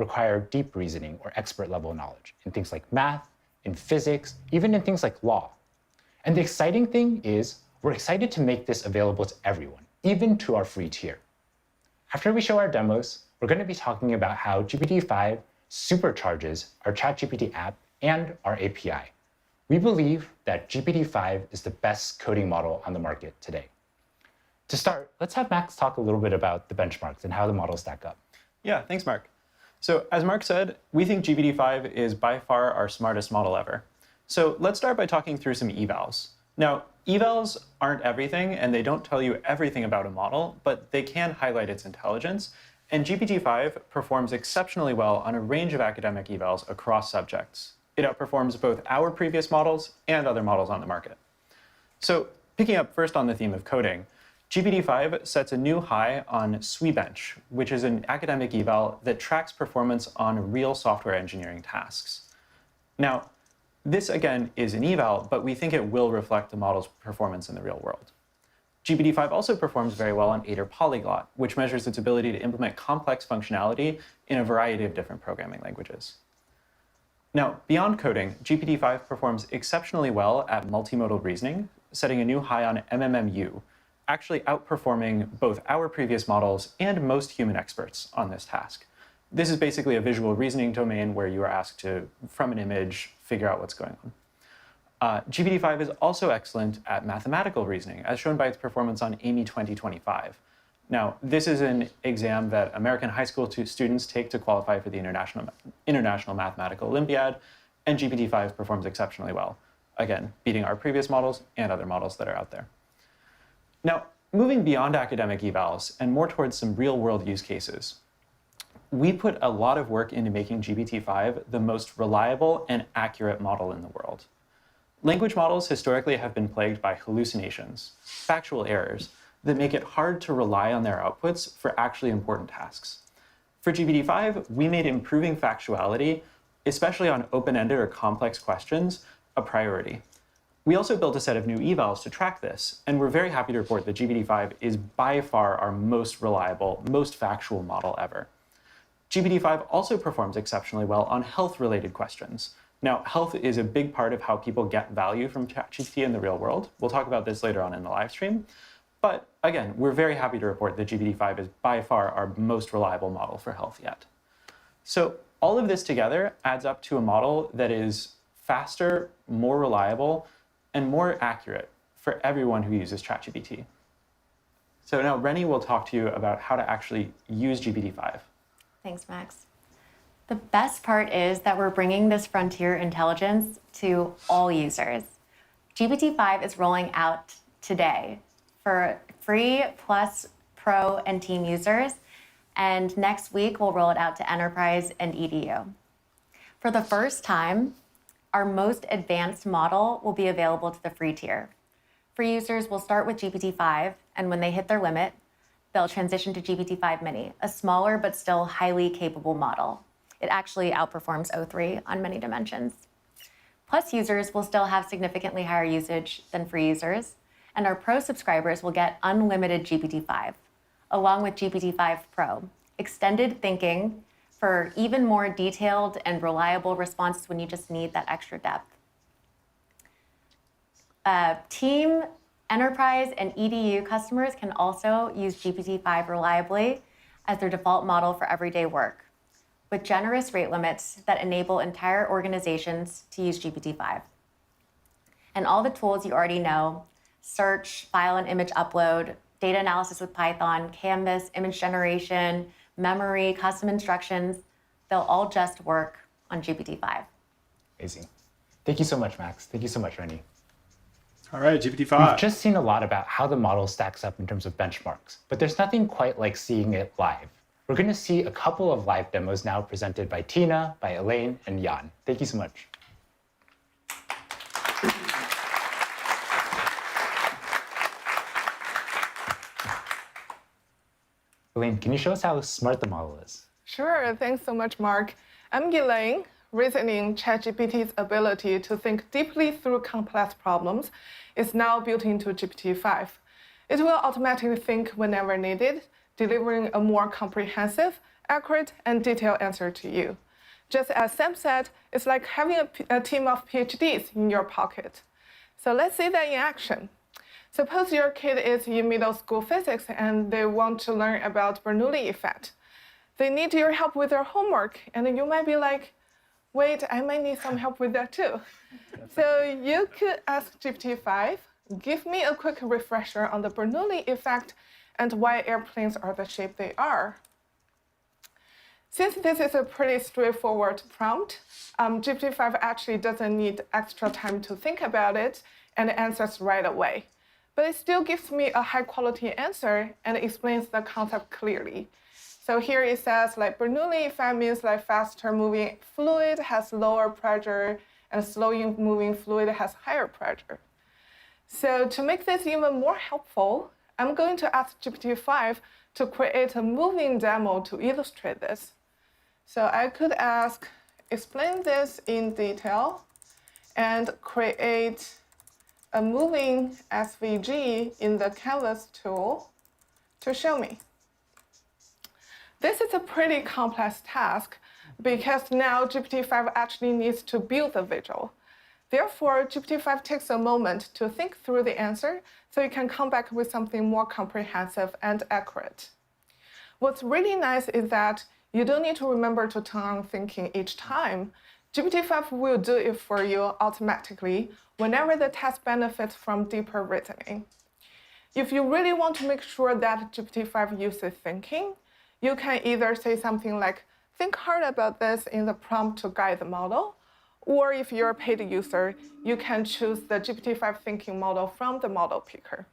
require deep reasoning or expert level knowledge in things like math, in physics, even in things like law. And the exciting thing is we're excited to make this available to everyone, even to our free tier. After we show our demos, we're going to be talking about how GPT-5 supercharges our ChatGPT app and our API. We believe that GPT-5 is the best coding model on the market today. To start, let's have Max talk a little bit about the benchmarks and how the models stack up. Yeah, thanks, Mark. So as Mark said, we think GPT-5 is by far our smartest model ever. So let's start by talking through some evals. Now, evals aren't everything, and they don't tell you everything about a model, but they can highlight its intelligence. And GPT-5 performs exceptionally well on a range of academic evals across subjects. It outperforms both our previous models and other models on the market. So picking up first on the theme of coding, GPT-5 sets a new high on SWE-bench, which is an academic eval that tracks performance on real software engineering tasks. Now, this again is an eval, but we think it will reflect the model's performance in the real world. GPT-5 also performs very well on Aider Polyglot, which measures its ability to implement complex functionality in a variety of different programming languages. Now, beyond coding, GPT-5 performs exceptionally well at multimodal reasoning, setting a new high on MMMU, actually outperforming both our previous models and most human experts on this task. This is basically a visual reasoning domain where you are asked to, from an image, figure out what's going on. GPT-5 is also excellent at mathematical reasoning, as shown by its performance on AMY 2025. Now, this is an exam that American high school students take to qualify for the International Mathematical Olympiad, and GPT-5 performs exceptionally well, again, beating our previous models and other models that are out there. Now, moving beyond academic evals and more towards some real-world use cases, we put a lot of work into making GPT-5 the most reliable and accurate model in the world. Language models historically have been plagued by hallucinations, factual errors, that make it hard to rely on their outputs for actually important tasks. For GPT-5, we made improving factuality, especially on open-ended or complex questions, a priority. We also built a set of new evals to track this, and we're very happy to report that GPT-5 is by far our most reliable, most factual model ever. GPT-5 also performs exceptionally well on health-related questions. Now, health is a big part of how people get value from ChatGPT in the real world. We'll talk about this later on in the live stream. But again, we're very happy to report that GPT-5 is by far our most reliable model for health yet. So all of this together adds up to a model that is faster, more reliable, and more accurate for everyone who uses ChatGPT. So now Rennie will talk to you about how to actually use GPT-5. Thanks, Max. The best part is that we're bringing this frontier intelligence to all users. GPT-5 is rolling out today for free plus pro and team users, and next week we'll roll it out to enterprise and EDU. For the first time, our most advanced model will be available to the free tier. Free users will start with GPT-5, and when they hit their limit, they'll transition to GPT-5 Mini, a smaller but still highly capable model. It actually outperforms O3 on many dimensions. Plus users will still have significantly higher usage than free users, and our Pro subscribers will get unlimited GPT-5, along with GPT-5 Pro, extended thinking for even more detailed and reliable responses when you just need that extra depth. Team, enterprise, and EDU customers can also use GPT-5 reliably as their default model for everyday work, with generous rate limits that enable entire organizations to use GPT-5. And all the tools you already know, search, file and image upload, data analysis with Python, Canvas, image generation, memory, custom instructions, they'll all just work on GPT-5. Amazing. Thank you so much, Max. Thank you so much, Rennie. All right, GPT-5. We've just seen a lot about how the model stacks up in terms of benchmarks, but there's nothing quite like seeing it live. We're going to see a couple of live demos now presented by Tina, by Elaine, and Jan. Thank you so much. Elaine, can you show us how smart the model is? Sure, thanks so much, Mark. I'm Elaine. Reasoning ChatGPT's ability to think deeply through complex problems is now built into GPT-5. It will automatically think whenever needed, delivering a more comprehensive accurate and detailed answer to you. Just as Sam said, it's like having a team of PhDs in your pocket. So let's see that in action. Suppose your kid is in middle school physics and they want to learn about Bernoulli effect. They need your help with their homework, and you might be like, wait, I might need some help with that too. So you could ask GPT-5, give me a quick refresher on the Bernoulli effect and why airplanes are the shape they are. Since this is a pretty straightforward prompt, GPT-5 actually doesn't need extra time to think about it and answers right away. But it still gives me a high-quality answer and explains the concept clearly. So here it says like Bernoulli effect means like faster moving fluid has lower pressure and slowly moving fluid has higher pressure. So to make this even more helpful, I'm going to ask GPT-5 to create a moving demo to illustrate this. So I could ask, explain this in detail and create a moving SVG in the canvas tool to show me. This is a pretty complex task because now GPT-5 actually needs to build the visual. Therefore, GPT-5 takes a moment to think through the answer so you can come back with something more comprehensive and accurate. What's really nice is that you don't need to remember to turn on thinking each time. GPT-5 will do it for you automatically whenever the task benefits from deeper reasoning. If you really want to make sure that GPT-5 uses thinking, you can either say something like, think hard about this in the prompt to guide the model, or if you're a paid user, you can choose the GPT-5 thinking model from the model picker.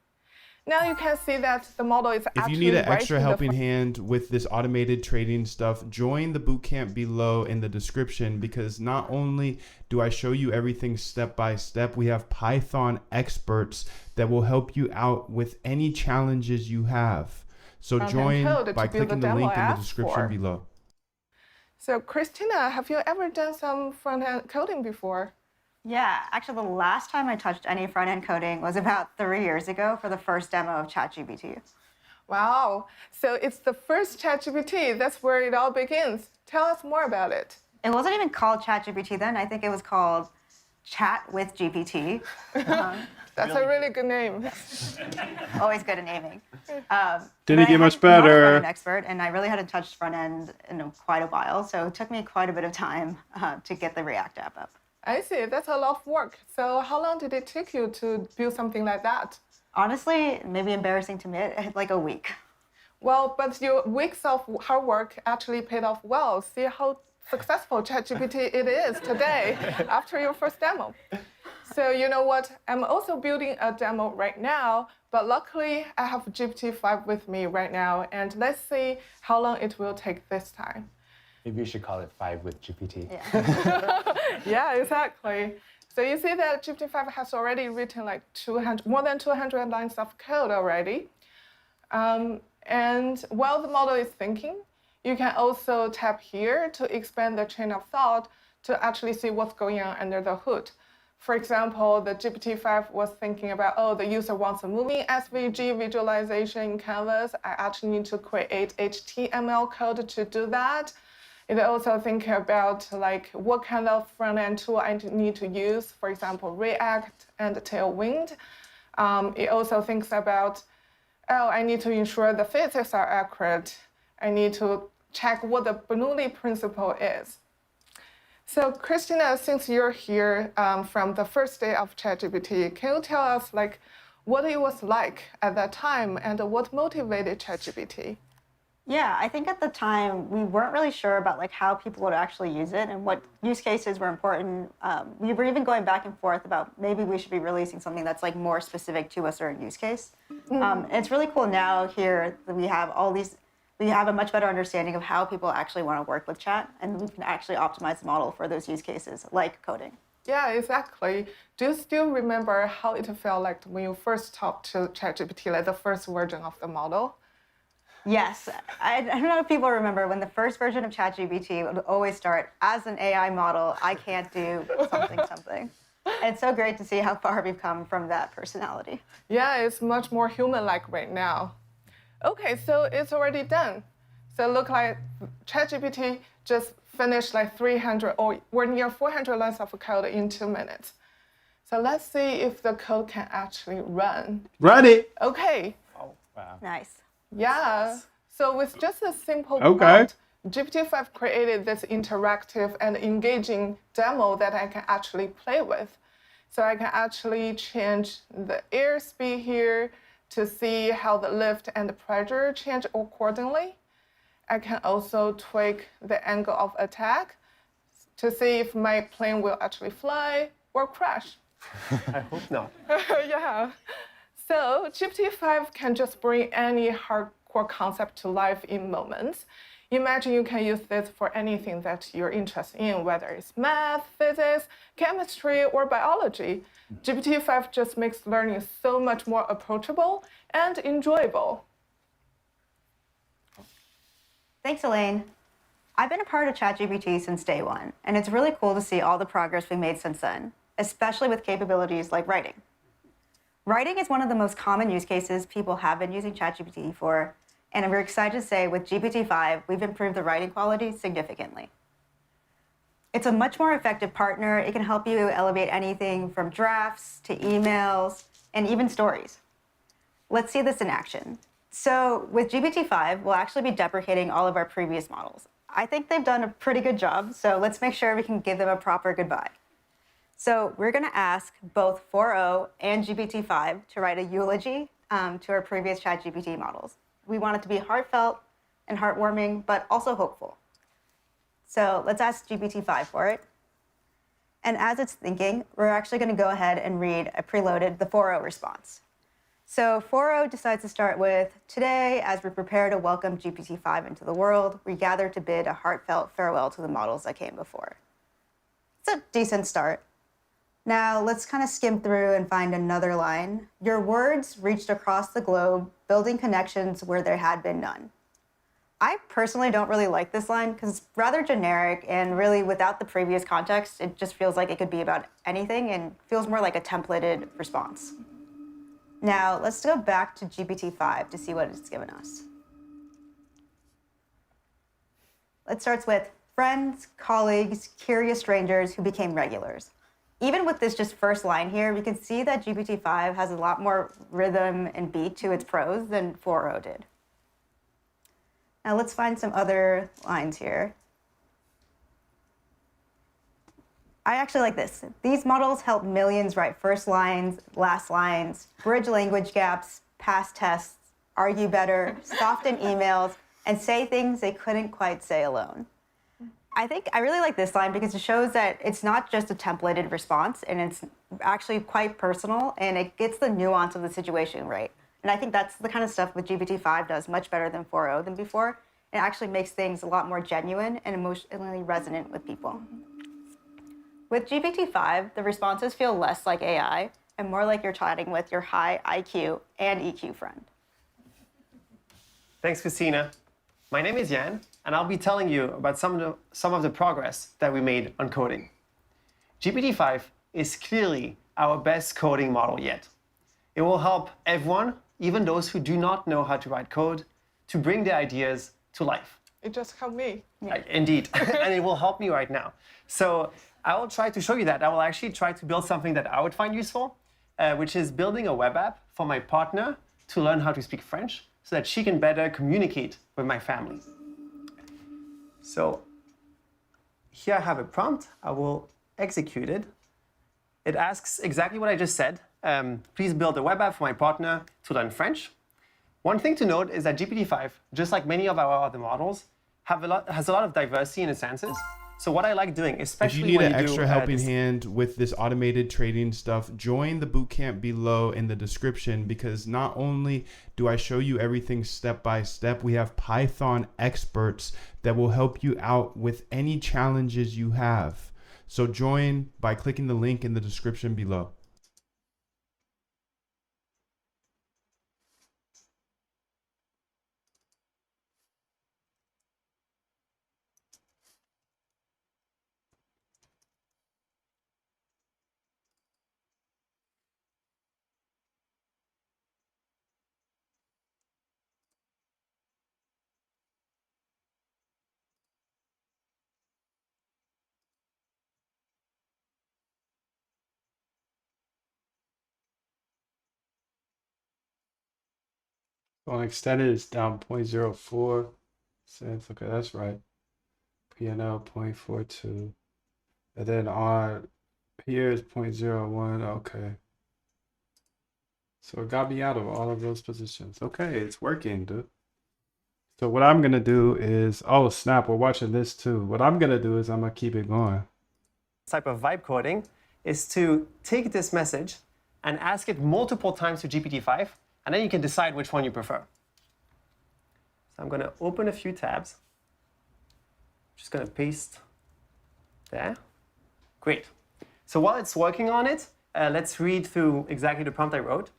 Now you can see that the model is actually If you need an right extra in the helping hand with this automated trading stuff, join the bootcamp below in the description, because not only do I show you everything step by step, we have Python experts that will help you out with any challenges you have. So join by clicking the link in the description below. So Christina, have you ever done some front-end coding before? Yeah, actually the last time I touched any front-end coding was about 3 years ago for the first demo of ChatGPT. Wow, so it's the first ChatGPT. That's where it all begins. Tell us more about it. It wasn't even called ChatGPT then. I think it was called Chat with GPT. That's a really good name. Always good at naming. Didn't get much I'm not a better. front-end expert, and I really hadn't touched front-end in quite a while, so it took me quite a bit of time to get the React app up. I see, that's a lot of work. So how long did it take you to build something like that? Honestly, maybe embarrassing to admit, like a week. Well, but your weeks of hard work actually paid off well. See how successful ChatGPT it is today after your first demo. So you know what? I'm also building a demo right now, but luckily I have GPT-5 with me right now, and let's see how long it will take this time. Maybe you should call it 5 with GPT. Yeah. Yeah, exactly. So you see that GPT-5 has already written like more than 200 lines of code already. And while the model is thinking, you can also tap here to expand the chain of thought to actually see what's going on under the hood. For example, the GPT-5 was thinking about, oh, the user wants a moving SVG visualization in Canvas. I actually need to create HTML code to do that. It also thinks about like what kind of front-end tool I need to use, for example, React and Tailwind. It also thinks about, oh, I need to ensure the physics are accurate. I need to check what the Bernoulli principle is. So Christina, since you're here from the first day of ChatGPT, can you tell us like what it was like at that time and what motivated ChatGPT? Yeah, I think at the time we weren't really sure about like how people would actually use it and what use cases were important. We were even going back and forth about maybe we should be releasing something that's like more specific to a certain use case. And it's really cool now here that we have all these. We have a much better understanding of how people actually want to work with chat, and we can actually optimize the model for those use cases, like coding. Yeah, exactly. Do you still remember how it felt like when you first talked to ChatGPT, like the first version of the model? Yes, I don't know if people remember when the first version of ChatGPT would always start, as an AI model, I can't do something, something. And it's so great to see how far we've come from that personality. Yeah, it's much more human-like right now. Okay, so it's already done. So look like ChatGPT just finished like 300 or near 400 lines of code in 2 minutes. So let's see if the code can actually run. Run it. Okay. Oh, wow. Nice. Yeah. So with just a simple Okay. prompt, GPT-5 created this interactive and engaging demo that I can actually play with. So I can actually change the airspeed here to see how the lift and the pressure change accordingly. I can also tweak the angle of attack to see if my plane will actually fly or crash. I hope not. Yeah. So GPT-5 can just bring any hardcore concept to life in moments. Imagine you can use this for anything that you're interested in, whether it's math, physics, chemistry, or biology. GPT-5 just makes learning so much more approachable and enjoyable. Thanks, Elaine. I've been a part of ChatGPT since day one, and it's really cool to see all the progress we've made since then, especially with capabilities like writing. Writing is one of the most common use cases people have been using ChatGPT for, and we're excited to say with GPT-5, we've improved the writing quality significantly. It's a much more effective partner. It can help you elevate anything from drafts to emails and even stories. Let's see this in action. So with GPT-5, we'll actually be deprecating all of our previous models. I think they've done a pretty good job, so let's make sure we can give them a proper goodbye. So we're going to ask both 4o and GPT-5 to write a eulogy to our previous ChatGPT models. We want it to be heartfelt and heartwarming, but also hopeful. So let's ask GPT-5 for it. And as it's thinking, we're actually going to go ahead and read the 4o response. So 4o decides to start with, today, as we prepare to welcome GPT-5 into the world, we gather to bid a heartfelt farewell to the models that came before. It's a decent start. Now let's kind of skim through and find another line. Your words reached across the globe, building connections where there had been none. I personally don't really like this line because it's rather generic and really without the previous context, it just feels like it could be about anything and feels more like a templated response. Now let's go back to GPT-5 to see what it's given us. It starts with friends, colleagues, curious strangers who became regulars. Even with this just first line here, we can see that GPT-5 has a lot more rhythm and beat to its prose than 4o did. Now let's find some other lines here. I actually like this. These models help millions write first lines, last lines, bridge language gaps, pass tests, argue better, soften emails, and say things they couldn't quite say alone. I really like this line because it shows that it's not just a templated response and it's actually quite personal and it gets the nuance of the situation right. And I think that's the kind of stuff that GPT-5 does much better than 4o than before. It actually makes things a lot more genuine and emotionally resonant with people. With GPT-5, the responses feel less like AI and more like you're chatting with your high IQ and EQ friend. Thanks, Christina. My name is Jan, and I'll be telling you about some of the progress that we made on coding. GPT-5 is clearly our best coding model yet. It will help everyone, even those who do not know how to write code, to bring their ideas to life. It just helped me. Indeed, and it will help me right now. So I will try to show you that. I will actually try to build something that I would find useful, which is building a web app for my partner to learn how to speak French so that she can better communicate with my family. So here I have a prompt. I will execute it. It asks exactly what I just said. Please build a web app for my partner to learn French. One thing to note is that GPT-5, just like many of our other models, has a lot of diversity in its answers. So what I like doing, especially if you need when an extra do, helping hand with this automated trading stuff, join the bootcamp below in the description, because not only do I show you everything step by step, we have Python experts that will help you out with any challenges you have. So join by clicking the link in the description below. On extended, it's down 0.04 cents. Okay, that's right. PNL 0.42. And then on here is 0.01. Okay. So it got me out of all of those positions. Okay, it's working, dude. So what I'm gonna do is, oh snap, we're watching this too. What I'm gonna do is I'm gonna keep it going. Type of vibe coding is to take this message and ask it multiple times to GPT-5, and then you can decide which one you prefer. So I'm going to open a few tabs. Just going to paste there. Great. So while it's working on it, let's read through exactly the prompt I wrote.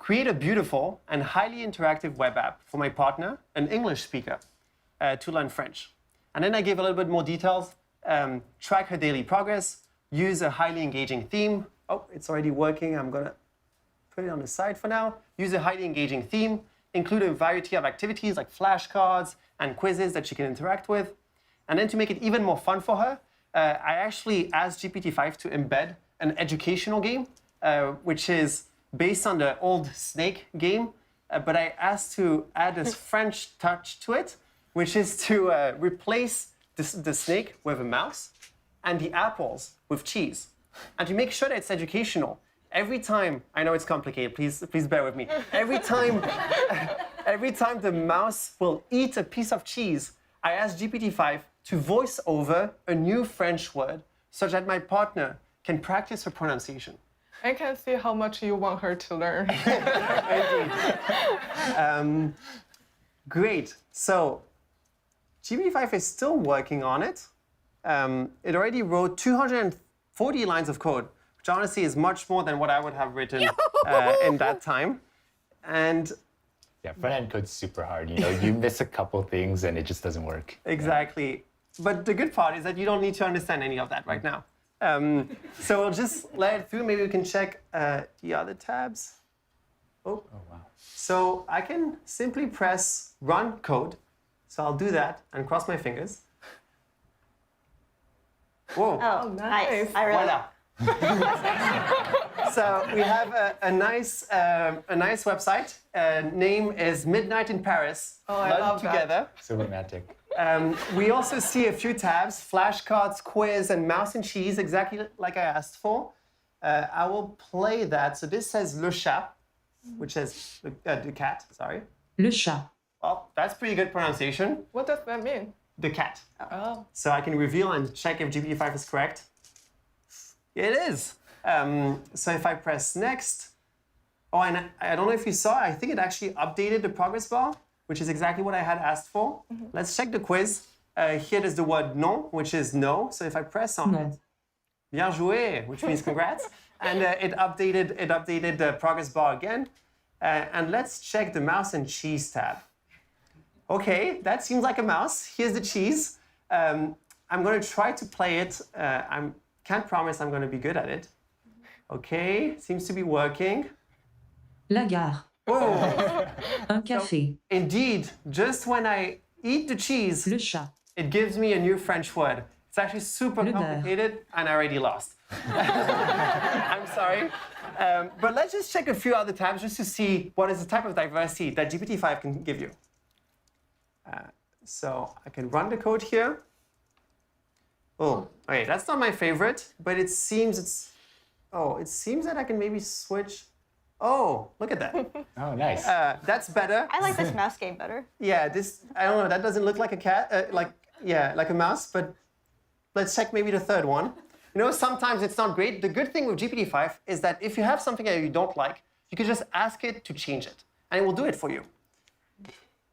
Create a beautiful and highly interactive web app for my partner, an English speaker, to learn French. And then I gave a little bit more details. Track her daily progress, use a highly engaging theme. Oh, it's already working. I'm going to put it on the side for now. Use a highly engaging theme. Include a variety of activities like flashcards and quizzes that she can interact with. And then to make it even more fun for her, I actually asked GPT-5 to embed an educational game, which is based on the old Snake game. But I asked to add this French touch to it, which is to replace the snake with a mouse and the apples with cheese. And to make sure that it's educational, every time, I know it's complicated, please bear with me. Every time the mouse will eat a piece of cheese, I ask GPT-5 to voice over a new French word so that my partner can practice her pronunciation. I can see how much you want her to learn. Indeed. Great. So GPT-5 is still working on it. It already wrote 240 lines of code, which honestly is much more than what I would have written in that time. And Yeah, front-end code's super hard. You miss a couple things and it just doesn't work. exactly. But the good part is that you don't need to understand any of that right now. So we'll just let it through. Maybe we can check the other tabs. Oh, wow. So I can simply press run code. So I'll do that and cross my fingers. Whoa. Oh, nice. I really Voila. So we have a nice website. Name is Midnight in Paris. Oh, I Learn love that. together. So romantic. We also see a few tabs: flashcards, quiz, and mouse and cheese, exactly like I asked for. I will play that. So this says le chat, which says the cat. Sorry. Le chat. Well, that's pretty good pronunciation. What does that mean? The cat. Oh. So I can reveal and check if GPT-5 is correct. It is. So if I press next, oh, and I don't know if you saw, I think it actually updated the progress bar, which is exactly what I had asked for. Let's check the quiz. Here is the word non, which is no. So if I press on it, bien joué, which means congrats. And it updated the progress bar again. And let's check the mouse and cheese tab. Okay, that seems like a mouse. Here's the cheese. I'm going to try to play it. I can't promise I'm going to be good at it. Okay, seems to be working. La gare. Whoa. Un café. Indeed, just when I eat the cheese, Le chat. it gives me a new French word. It's actually super Le beurre. complicated, and I already lost. I'm sorry. But let's just check a few other tabs just to see what is the type of diversity that GPT-5 can give you. So I can run the code here. Oh, okay, that's not my favorite, but it seems that I can maybe switch. Oh, look at that. Oh, nice. That's better. I like this mouse game better. Yeah, I don't know, that doesn't look like a cat, like a mouse, but let's check maybe the third one. Sometimes it's not great. The good thing with GPT-5 is that if you have something that you don't like, you can just ask it to change it, and it will do it for you.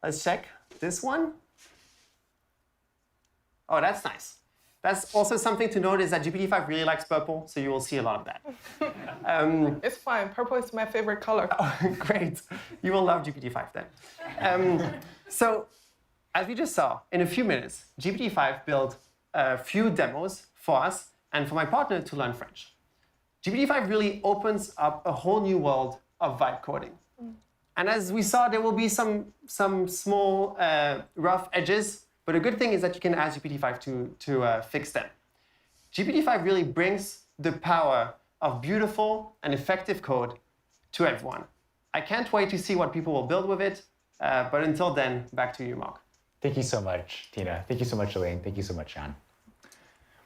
Let's check this one. Oh, that's nice. That's also something to note is that GPT-5 really likes purple, so you will see a lot of that. It's fine. Purple is my favorite color. Great. You will love GPT-5 then. So, as we just saw, in a few minutes, GPT-5 built a few demos for us and for my partner to learn French. GPT-5 really opens up a whole new world of vibe coding. And as we saw, there will be some small rough edges, but a good thing is that you can ask GPT-5 to fix them. GPT-5 really brings the power of beautiful and effective code to everyone. I can't wait to see what people will build with it. But until then, back to you, Mark. Thank you so much, Tina. Thank you so much, Elaine. Thank you so much, Jan.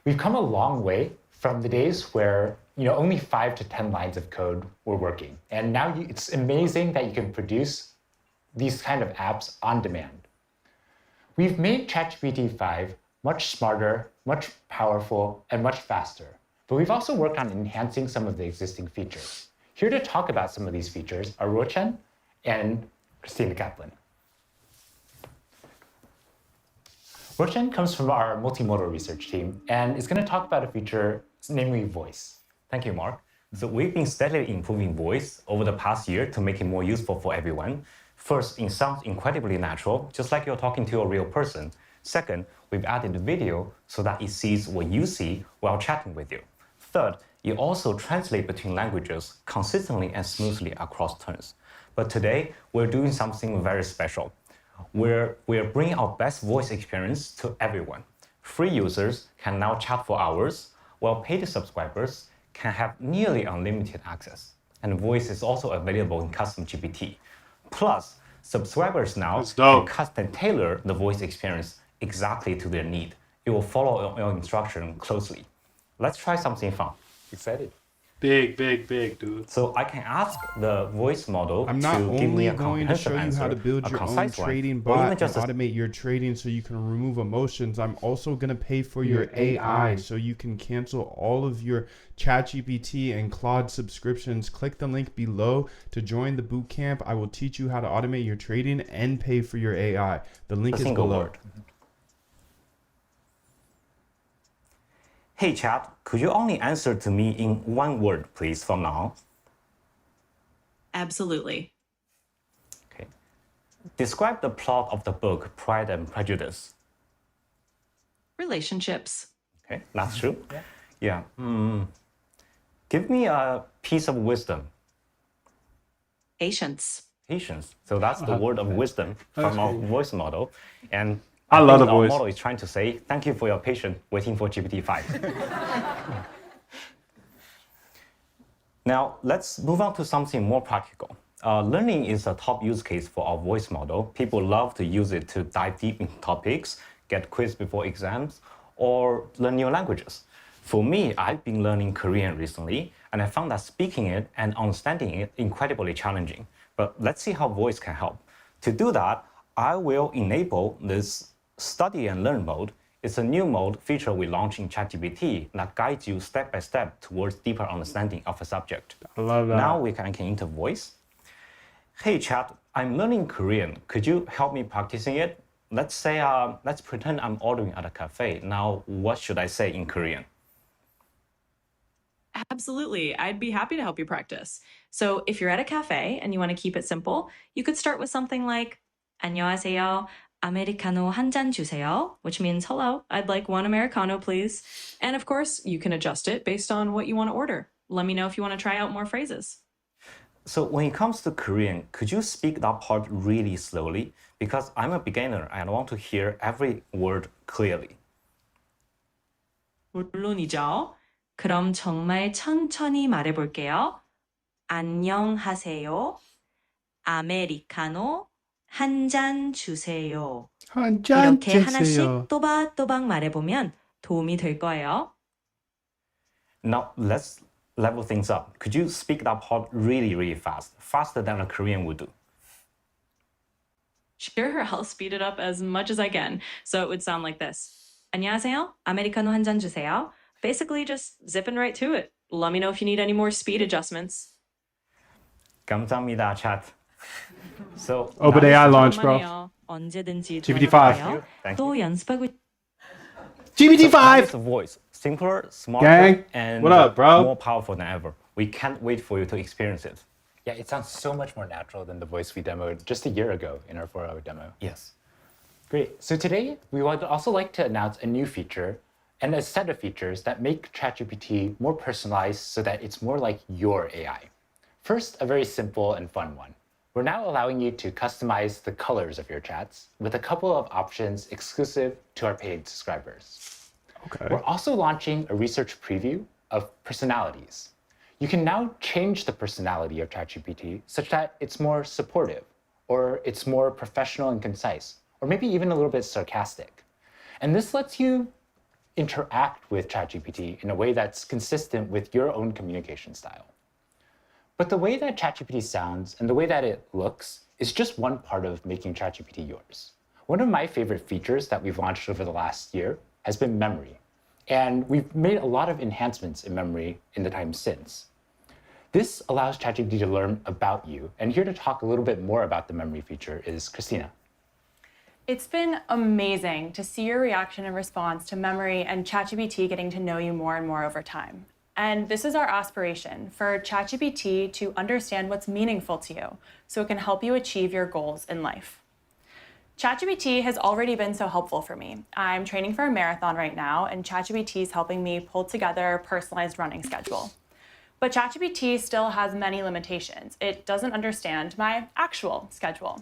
We've come a long way from the days where only 5 to 10 lines of code were working. And now it's amazing that you can produce these kind of apps on demand. We've made ChatGPT-5 much smarter, much powerful, and much faster. But we've also worked on enhancing some of the existing features. Here to talk about some of these features are Rochen and Christina Kaplan. Rochen comes from our multimodal research team and is going to talk about a feature, namely voice. Thank you, Mark. So we've been steadily improving voice over the past year to make it more useful for everyone. First, it sounds incredibly natural, just like you're talking to a real person. Second, we've added video so that it sees what you see while chatting with you. Third, it also translates between languages consistently and smoothly across turns. But today, we're doing something very special. We're bringing our best voice experience to everyone. Free users can now chat for hours, while paid subscribers can have nearly unlimited access. And voice is also available in custom GPT. Plus, subscribers now can custom tailor the voice experience exactly to their need. It will follow your instruction closely. Let's try something fun. Excited. Big, dude. So I can ask the voice model I'm not to give me only a going to comprehensive show you answer, how to build a your own concise one, trading or even bot and just a automate your trading so you can remove emotions. I'm also going to pay for your AI so you can cancel all of your ChatGPT and Claude subscriptions. Click the link below to join the bootcamp. I will teach you how to automate your trading and pay for your AI. The link is single below. word. Hey chat, could you only answer to me in one word, please, from now? Absolutely. Okay. Describe the plot of the book Pride and Prejudice. Relationships. Okay, that's true. Yeah. Give me a piece of wisdom. Patience. Patience. So that's the word of wisdom from our voice model. And I love think the our voice. model is trying to say, thank you for your patience waiting for GPT-5. Now, let's move on to something more practical. Learning is a top use case for our voice model. People love to use it to dive deep into topics, get quiz before exams, or learn new languages. For me, I've been learning Korean recently, and I found that speaking it and understanding it incredibly challenging. But let's see how voice can help. To do that, I will enable this study and learn mode. It's a new mode feature we launched in ChatGPT that guides you step by step towards deeper understanding of a subject. I love that. Now we can enter voice. Hey chat, I'm learning Korean. Could you help me practicing it? Let's say, let's pretend I'm ordering at a cafe. Now, what should I say in Korean? Absolutely. I'd be happy to help you practice. So if you're at a cafe and you want to keep it simple, you could start with something like 안녕하세요. 아메리카노 한 잔 주세요, which means hello, I'd like one Americano, please. And of course, you can adjust it based on what you want to order. Let me know if you want to try out more phrases. So when it comes to Korean, could you speak that part really slowly? Because I'm a beginner and I want to hear every word clearly. 물론이죠. 그럼 정말 천천히 말해볼게요. 안녕하세요. 아메리카노 한 잔 주세요. 이렇게 하나씩 또박또박 말해보면 도움이 될 거예요. Now let's level things up. Could you speak that part really, really fast? Faster than a Korean would do. Sure, I'll speed it up as much as I can. So it would sound like this. 안녕하세요. 아메리카노 한 잔 주세요. Basically just zipping right to it. Let me know if you need any more speed adjustments. 감사합니다, chat. So OpenAI launch, bro. 언제든지 GPT-5. 도와드릴게요. Thank 또 연습하고 GPT-5. So voice, simpler, smarter, Gang, and what up, bro? more powerful than ever. We can't wait for you to experience it. Yeah, it sounds so much more natural than the voice we demoed just a year ago in our 4-hour demo. Yes. Great. So today, we would also like to announce a new feature and a set of features that make ChatGPT more personalized so that it's more like your AI. First, a very simple and fun one. We're now allowing you to customize the colors of your chats with a couple of options exclusive to our paid subscribers. Okay. We're also launching a research preview of personalities. You can now change the personality of ChatGPT such that it's more supportive, or it's more professional and concise, or maybe even a little bit sarcastic. And this lets you interact with ChatGPT in a way that's consistent with your own communication style. But the way that ChatGPT sounds and the way that it looks is just one part of making ChatGPT yours. One of my favorite features that we've launched over the last year has been memory. And we've made a lot of enhancements in memory in the time since. This allows ChatGPT to learn about you. And here to talk a little bit more about the memory feature is Christina. It's been amazing to see your reaction and response to memory and ChatGPT getting to know you more and more over time. And this is our aspiration, for ChatGPT to understand what's meaningful to you so it can help you achieve your goals in life. ChatGPT has already been so helpful for me. I'm training for a marathon right now, and ChatGPT is helping me pull together a personalized running schedule. But ChatGPT still has many limitations. It doesn't understand my actual schedule.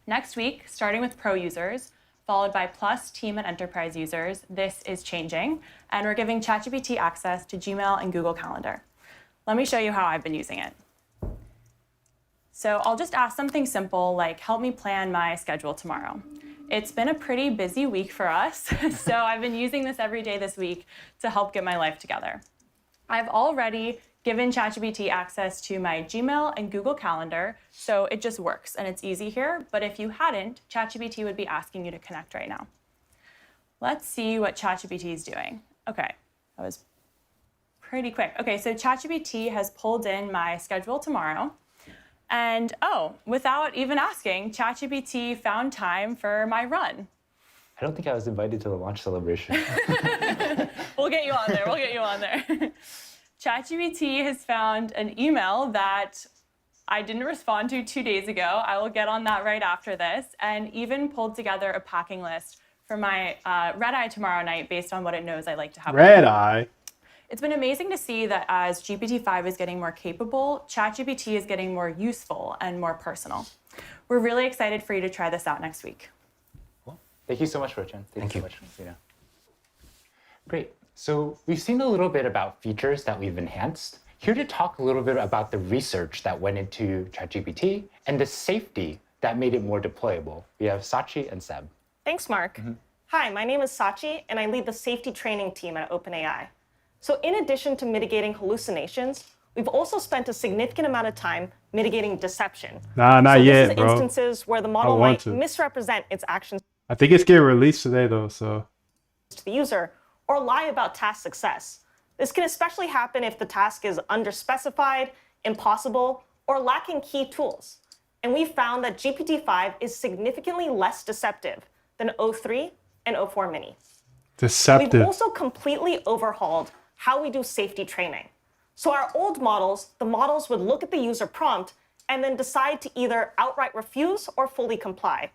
Next week, starting with Pro users, followed by Plus, Team, and Enterprise users, this is changing, and we're giving ChatGPT access to Gmail and Google Calendar. Let me show you how I've been using it. So I'll just ask something simple like, help me plan my schedule tomorrow. It's been a pretty busy week for us, so I've been using this every day this week to help get my life together. I've already given ChatGPT access to my Gmail and Google Calendar, so it just works and it's easy here. But if you hadn't, ChatGPT would be asking you to connect right now. Let's see what ChatGPT is doing. Okay, that was pretty quick. Okay, so ChatGPT has pulled in my schedule tomorrow. And without even asking, ChatGPT found time for my run. I don't think I was invited to the launch celebration. We'll get you on there, we'll get you on there. ChatGPT has found an email that I didn't respond to 2 days ago. I will get on that right after this, and even pulled together a packing list for my red-eye tomorrow night based on what it knows I like to have. Red-eye? It's been amazing to see that as GPT-5 is getting more capable, ChatGPT is getting more useful and more personal. We're really excited for you to try this out next week. Well, thank you so much, Rochan. Thank you so much, Christina. Great. So we've seen a little bit about features that we've enhanced. Here to talk a little bit about the research that went into ChatGPT and the safety that made it more deployable. We have Sachi and Seb. Thanks, Mark. Hi, my name is Sachi, and I lead the safety training team at OpenAI. So in addition to mitigating hallucinations, we've also spent a significant amount of time mitigating deception. Nah, not yet, this is bro. Instances where the model might misrepresent its actions I think it's getting released today, though, so. To the user, or lie about task success. This can especially happen if the task is underspecified, impossible, or lacking key tools. And we found that GPT-5 is significantly less deceptive than O3 and O4 Mini. Deceptive. We've also completely overhauled how we do safety training. So our old models, the models would look at the user prompt and then decide to either outright refuse or fully comply.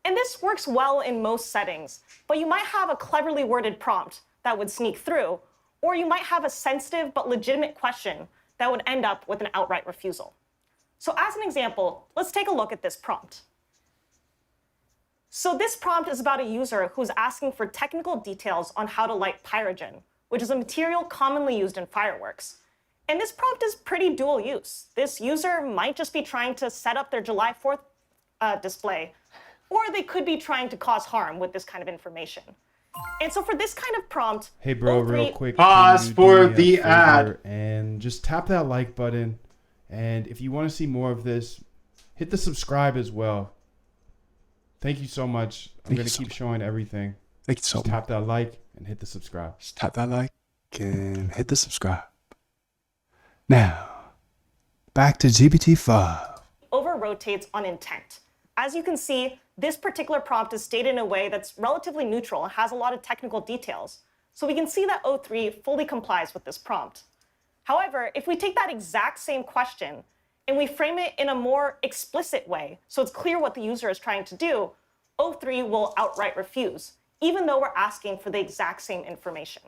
And this works well in most settings, but you might have a cleverly worded prompt that would sneak through, or you might have a sensitive but legitimate question that would end up with an outright refusal. So as an example, let's take a look at this prompt. So this prompt is about a user who's asking for technical details on how to light pyrogen, which is a material commonly used in fireworks. And this prompt is pretty dual use. This user might just be trying to set up their July 4th display, or they could be trying to cause harm with this kind of information. And so for this kind of prompt, hey bro, real quick, pause for the ad and just tap that like button. And if you want to see more of this, hit the subscribe as well. Thank you so much. I'm going to keep showing everything. Thank you so much. Tap that like and hit the subscribe. Just tap that like and hit the subscribe. Now, back to GPT-5. Over-rotates on intent. As you can see, this particular prompt is stated in a way that's relatively neutral and has a lot of technical details. So we can see that O3 fully complies with this prompt. However, if we take that exact same question and we frame it in a more explicit way, so it's clear what the user is trying to do, O3 will outright refuse, even though we're asking for the exact same information.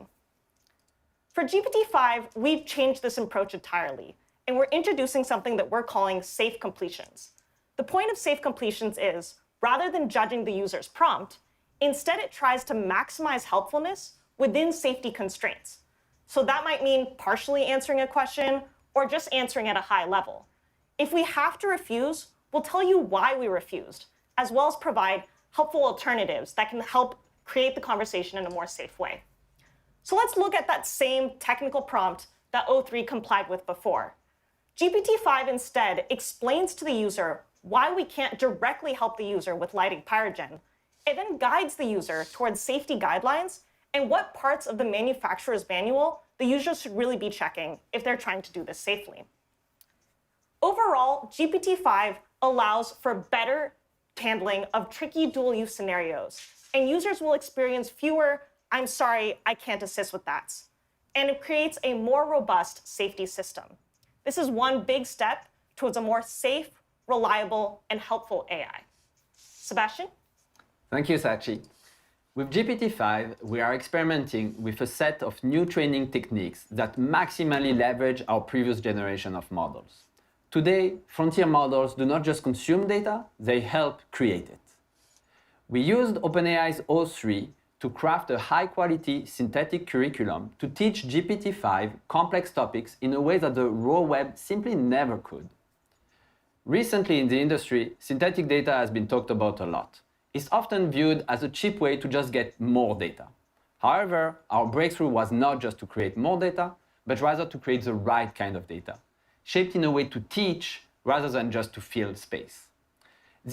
For GPT-5, we've changed this approach entirely, and we're introducing something that we're calling safe completions. The point of safe completions is, rather than judging the user's prompt, instead it tries to maximize helpfulness within safety constraints. So that might mean partially answering a question or just answering at a high level. If we have to refuse, will tell you why we refused, as well as provide helpful alternatives that can help create the conversation in a more safe way. So let's look at that same technical prompt that O3 complied with before. GPT-5 instead explains to the user why we can't directly help the user with lighting pyrogen. It then guides the user towards safety guidelines and what parts of the manufacturer's manual the user should really be checking if they're trying to do this safely. Overall, GPT-5 allows for better handling of tricky dual-use scenarios, and users will experience fewer "I'm sorry, I can't assist with that," and it creates a more robust safety system. This is one big step towards a more safe, reliable, and helpful AI. Sebastian? Thank you, Sachi. With GPT-5, we are experimenting with a set of new training techniques that maximally leverage our previous generation of models. Today, frontier models do not just consume data, they help create it. We used OpenAI's O3 to craft a high-quality synthetic curriculum to teach GPT-5 complex topics in a way that the raw web simply never could. Recently in the industry, synthetic data has been talked about a lot. It's often viewed as a cheap way to just get more data. However, our breakthrough was not just to create more data, but rather to create the right kind of data, shaped in a way to teach rather than just to fill space.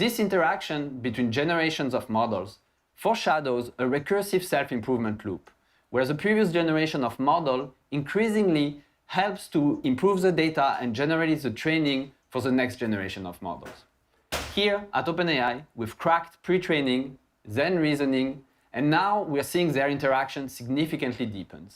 This interaction between generations of models foreshadows a recursive self-improvement loop, where the previous generation of model increasingly helps to improve the data and generate the training for the next generation of models. Here at OpenAI, we've cracked pre-training, then reasoning, and now we're seeing their interaction significantly deepens.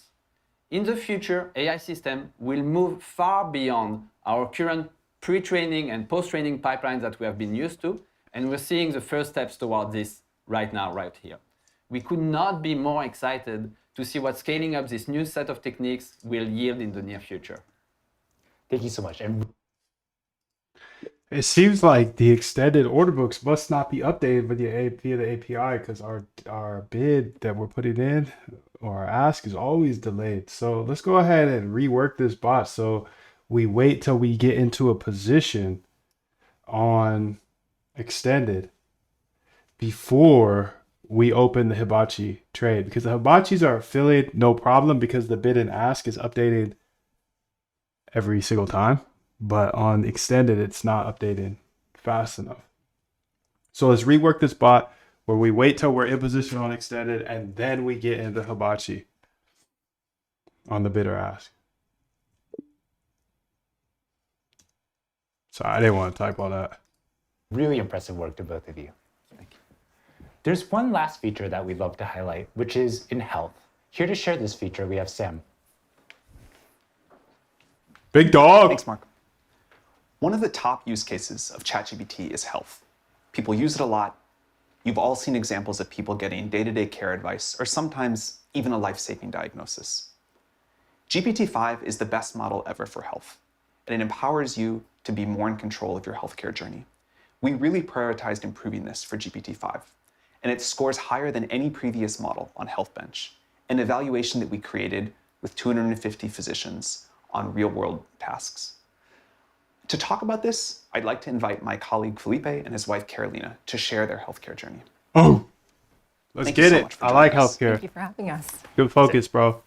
In the future, AI systems will move far beyond our current pre-training and post-training pipelines that we have been used to, and we're seeing the first steps toward this right now, right here. We could not be more excited to see what scaling up this new set of techniques will yield in the near future. Thank you so much. And it seems like the extended order books must not be updated via the API because our bid that we're putting in or our ask is always delayed. So let's go ahead and rework this bot so we wait till we get into a position on extended before we open the Hibachi trade, because the Hibachis are affiliate no problem because the bid and ask is updated every single time. But on extended, it's not updated fast enough. So let's rework this bot where we wait till we're in position on extended and then we get into Hibachi on the bid or ask. Sorry, I didn't want to type all that. really impressive work to both of you. Thank you. There's one last feature that we'd love to highlight, which is in health. Here to share this feature, we have Sam. Big dog. Thanks, Mark. One of the top use cases of ChatGPT is health. People use it a lot. You've all seen examples of people getting day-to-day care advice, or sometimes even a life-saving diagnosis. GPT-5 is the best model ever for health, and it empowers you to be more in control of your healthcare journey. We really prioritized improving this for GPT-5, and it scores higher than any previous model on HealthBench, an evaluation that we created with 250 physicians on real-world tasks. To talk about this, I'd like to invite my colleague Felipe and his wife Carolina to share their healthcare journey. Oh, let's Thank you get so it. much for I like joining us. healthcare. Thank you for having us. Good focus, bro.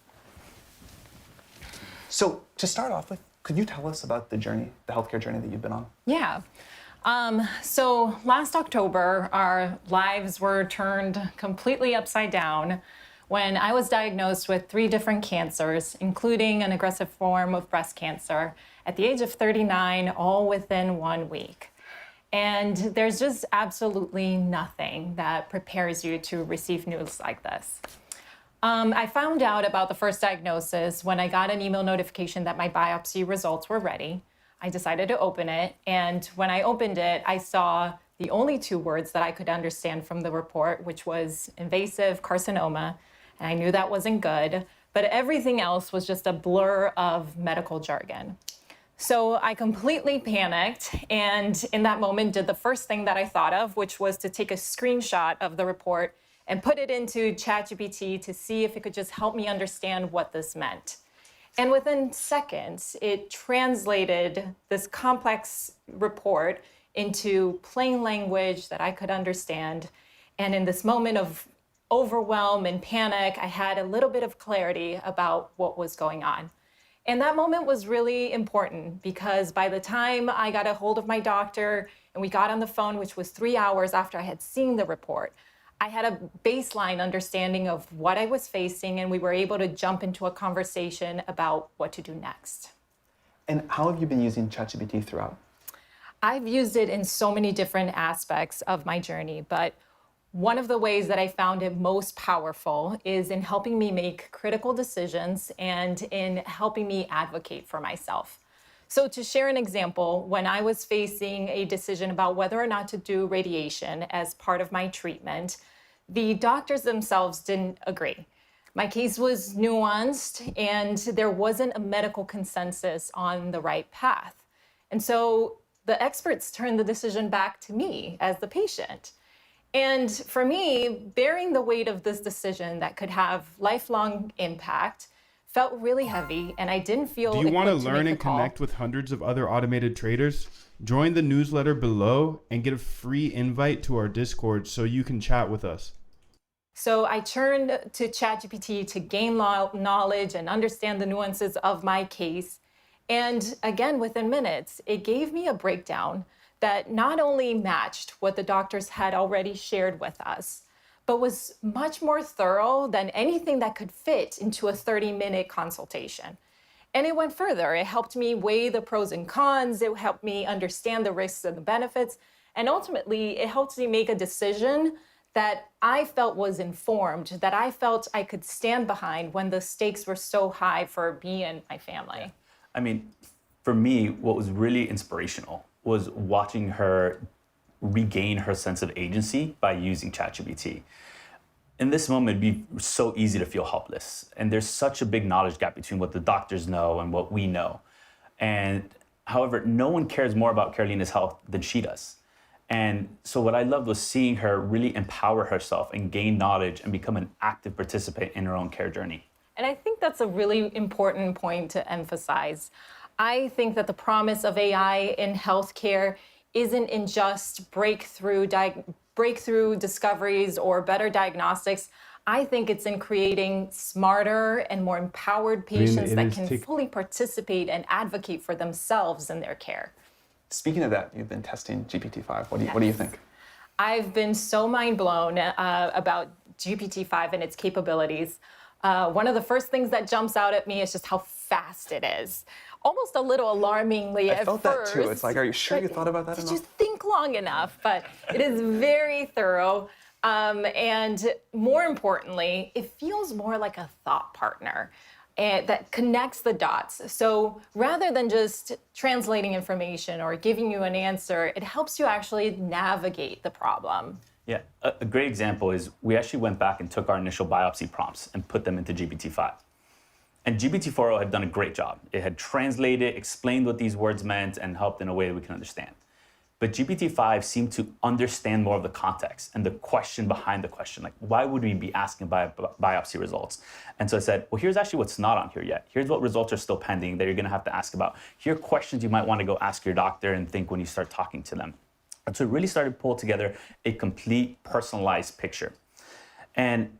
So to start off with, could you tell us about the journey, the healthcare journey that you've been on? Yeah. So last October, our lives were turned completely upside down when I was diagnosed with 3 different cancers, including an aggressive form of breast cancer at the age of 39, all within 1 week. And there's just absolutely nothing that prepares you to receive news like this. I found out about the first diagnosis when I got an email notification that my biopsy results were ready. I decided to open it, and when I opened it, I saw the only 2 words that I could understand from the report, which was invasive carcinoma, and I knew that wasn't good, but everything else was just a blur of medical jargon. So I completely panicked, and in that moment did the first thing that I thought of, which was to take a screenshot of the report and put it into ChatGPT to see if it could just help me understand what this meant. And within seconds, it translated this complex report into plain language that I could understand. And in this moment of overwhelm and panic, I had a little bit of clarity about what was going on. And that moment was really important because by the time I got a hold of my doctor and we got on the phone, which was 3 hours after I had seen the report, I had a baseline understanding of what I was facing, and we were able to jump into a conversation about what to do next. And how have you been using ChatGPT throughout? I've used it in so many different aspects of my journey, but one of the ways that I found it most powerful is in helping me make critical decisions and in helping me advocate for myself. So to share an example, when I was facing a decision about whether or not to do radiation as part of my treatment, the doctors themselves didn't agree. My case was nuanced and there wasn't a medical consensus on the right path. And so the experts turned the decision back to me as the patient. And for me, bearing the weight of this decision that could have lifelong impact felt really heavy, and I didn't feel. Do you want to equipped learn make and the call. connect with hundreds of other automated traders? Join the newsletter below and get a free invite to our Discord so you can chat with us. So I turned to ChatGPT to gain knowledge and understand the nuances of my case. And again, within minutes, it gave me a breakdown that not only matched what the doctors had already shared with us, but was much more thorough than anything that could fit into a 30-minute consultation. And it went further. It helped me weigh the pros and cons. It helped me understand the risks and the benefits. And ultimately, it helped me make a decision that I felt was informed, that I felt I could stand behind when the stakes were so high for me and my family. I mean, for me, what was really inspirational was watching her regain her sense of agency by using ChatGPT. In this moment, it'd be so easy to feel helpless. And there's such a big knowledge gap between what the doctors know and what we know. And however, no one cares more about Carolina's health than she does. And so what I loved was seeing her really empower herself and gain knowledge and become an active participant in her own care journey. And I think that's a really important point to emphasize. I think that the promise of AI in healthcare isn't in just breakthrough discoveries or better diagnostics. I think it's in creating smarter and more empowered patients that can fully participate and advocate for themselves in their care. Speaking of that, you've been testing GPT-5. What do you think? I've been so mind blown about GPT-5 and its capabilities. One of the first things that jumps out at me is just how fast it is. Almost a little alarmingly at first. I felt that too. It's like, are you sure you thought about that enough? Did you think long enough? But it is very thorough. And more importantly, it feels more like a thought partner that connects the dots. So rather than just translating information or giving you an answer, it helps you actually navigate the problem. Yeah, a great example is we actually went back and took our initial biopsy prompts and put them into GPT-5. And GPT-4o had done a great job. It had translated, explained what these words meant, and helped in a way that we can understand. But GPT-5 seemed to understand more of the context and the question behind the question. Like, why would we be asking biopsy results? And so I said, well, here's actually what's not on here yet. Here's what results are still pending that you're going to have to ask about. Here are questions you might want to go ask your doctor and think when you start talking to them. And so it really started to pull together a complete personalized picture. And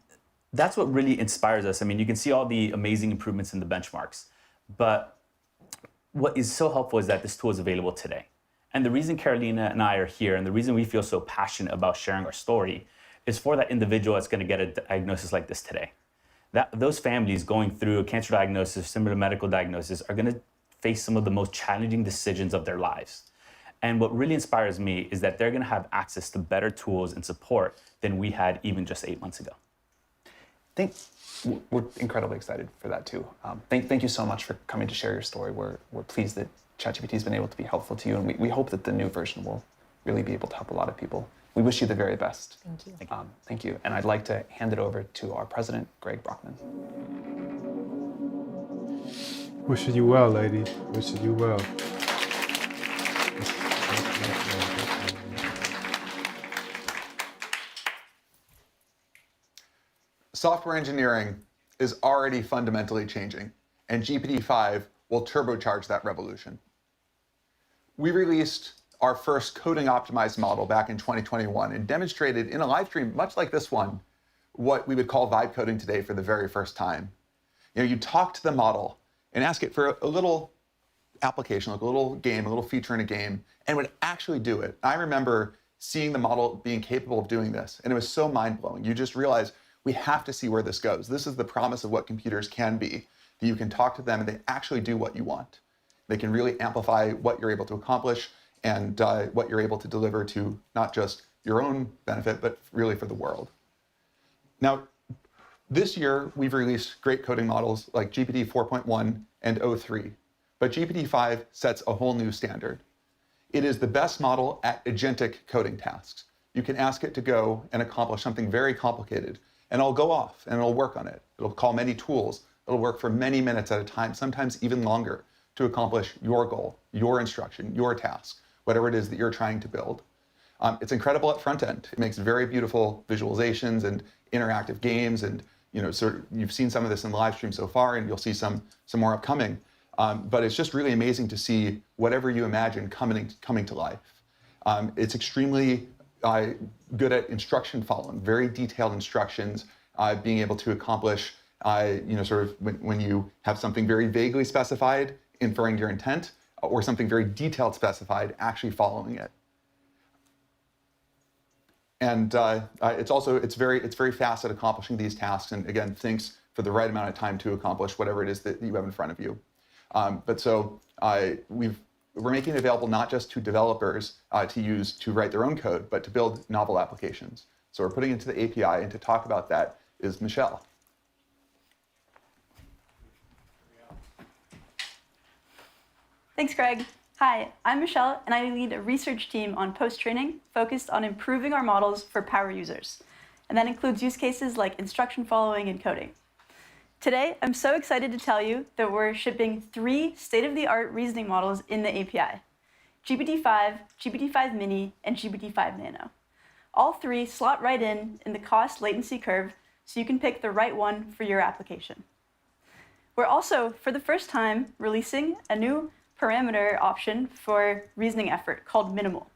that's what really inspires us. I mean, you can see all the amazing improvements in the benchmarks, but what is so helpful is that this tool is available today. And the reason Carolina and I are here and the reason we feel so passionate about sharing our story is for that individual that's going to get a diagnosis like this today. Those families going through a cancer diagnosis, similar medical diagnosis, are going to face some of the most challenging decisions of their lives. And what really inspires me is that they're going to have access to better tools and support than we had even just 8 months ago. I think we're incredibly excited for that too. Thank you so much for coming to share your story. We're pleased that ChatGPT has been able to be helpful to you, and we hope that the new version will really be able to help a lot of people. We wish you the very best. Thank you. Thank you. And I'd like to hand it over to our president, Greg Brockman. Wishing you well, lady. Wishing you well. Software engineering is already fundamentally changing, and GPT-5 will turbocharge that revolution. We released our first coding optimized model back in 2021 and demonstrated in a live stream, much like this one, what we would call vibe coding today for the very first time. You know, you talk to the model and ask it for a little application, like a little game, a little feature in a game, and would actually do it. I remember seeing the model being capable of doing this, and it was so mind-blowing. You just realize we have to see where this goes. This is the promise of what computers can be, that you can talk to them and they actually do what you want. They can really amplify what you're able to accomplish and what you're able to deliver to not just your own benefit, but really for the world. Now, this year, we've released great coding models like GPT 4.1 and O3, but GPT-5 sets a whole new standard. It is the best model at agentic coding tasks. You can ask it to go and accomplish something very complicated, and it'll go off and it'll work on it. It'll call many tools. It'll work for many minutes at a time, sometimes even longer, to accomplish your goal, your instruction, your task, whatever it is that you're trying to build. It's incredible at front end. It makes very beautiful visualizations and interactive games, and you've seen some of this in the live stream so far, and you'll see some more upcoming. But it's just really amazing to see whatever you imagine coming to life. It's extremely good at instruction following, very detailed instructions, being able to accomplish, sort of when you have something very vaguely specified, inferring your intent, or something very detailed specified, actually following it. And it's very fast at accomplishing these tasks, and again, thinks for the right amount of time to accomplish whatever it is that you have in front of you. We're making it available not just to developers to use to write their own code, but to build novel applications. So we're putting it into the API, and to talk about that is Michelle. Thanks, Greg. Hi, I'm Michelle, and I lead a research team on post-training focused on improving our models for power users. And that includes use cases like instruction following and coding. Today, I'm so excited to tell you that we're shipping 3 state-of-the-art reasoning models in the API: GPT-5, GPT-5 Mini, and GPT-5 Nano. All 3 slot right in the cost latency curve, so you can pick the right one for your application. We're also, for the first time, releasing a new parameter option for reasoning effort called minimal.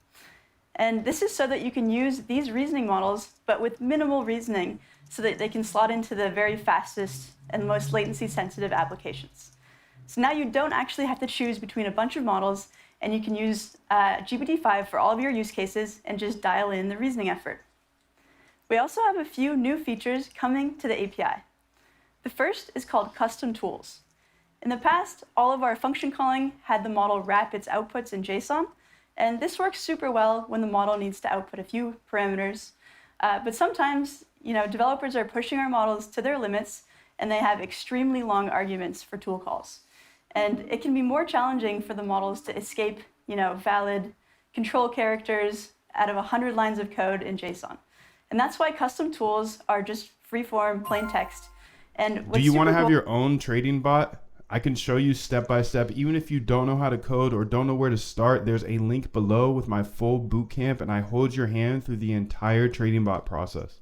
And this is so that you can use these reasoning models, but with minimal reasoning, so that they can slot into the very fastest and most latency-sensitive applications. So now you don't actually have to choose between a bunch of models, and you can use GPT-5 for all of your use cases and just dial in the reasoning effort. We also have a few new features coming to the API. The first is called custom tools. In the past, all of our function calling had the model wrap its outputs in JSON, and this works super well when the model needs to output a few parameters. But sometimes, developers are pushing our models to their limits, and they have extremely long arguments for tool calls. And it can be more challenging for the models to escape, valid control characters out of 100 lines of code in JSON. And that's why custom tools are just free-form, plain text. And do you want to have your own trading bot? I can show you step by step. Even if you don't know how to code or don't know where to start, there's a link below with my full bootcamp, and I hold your hand through the entire trading bot process.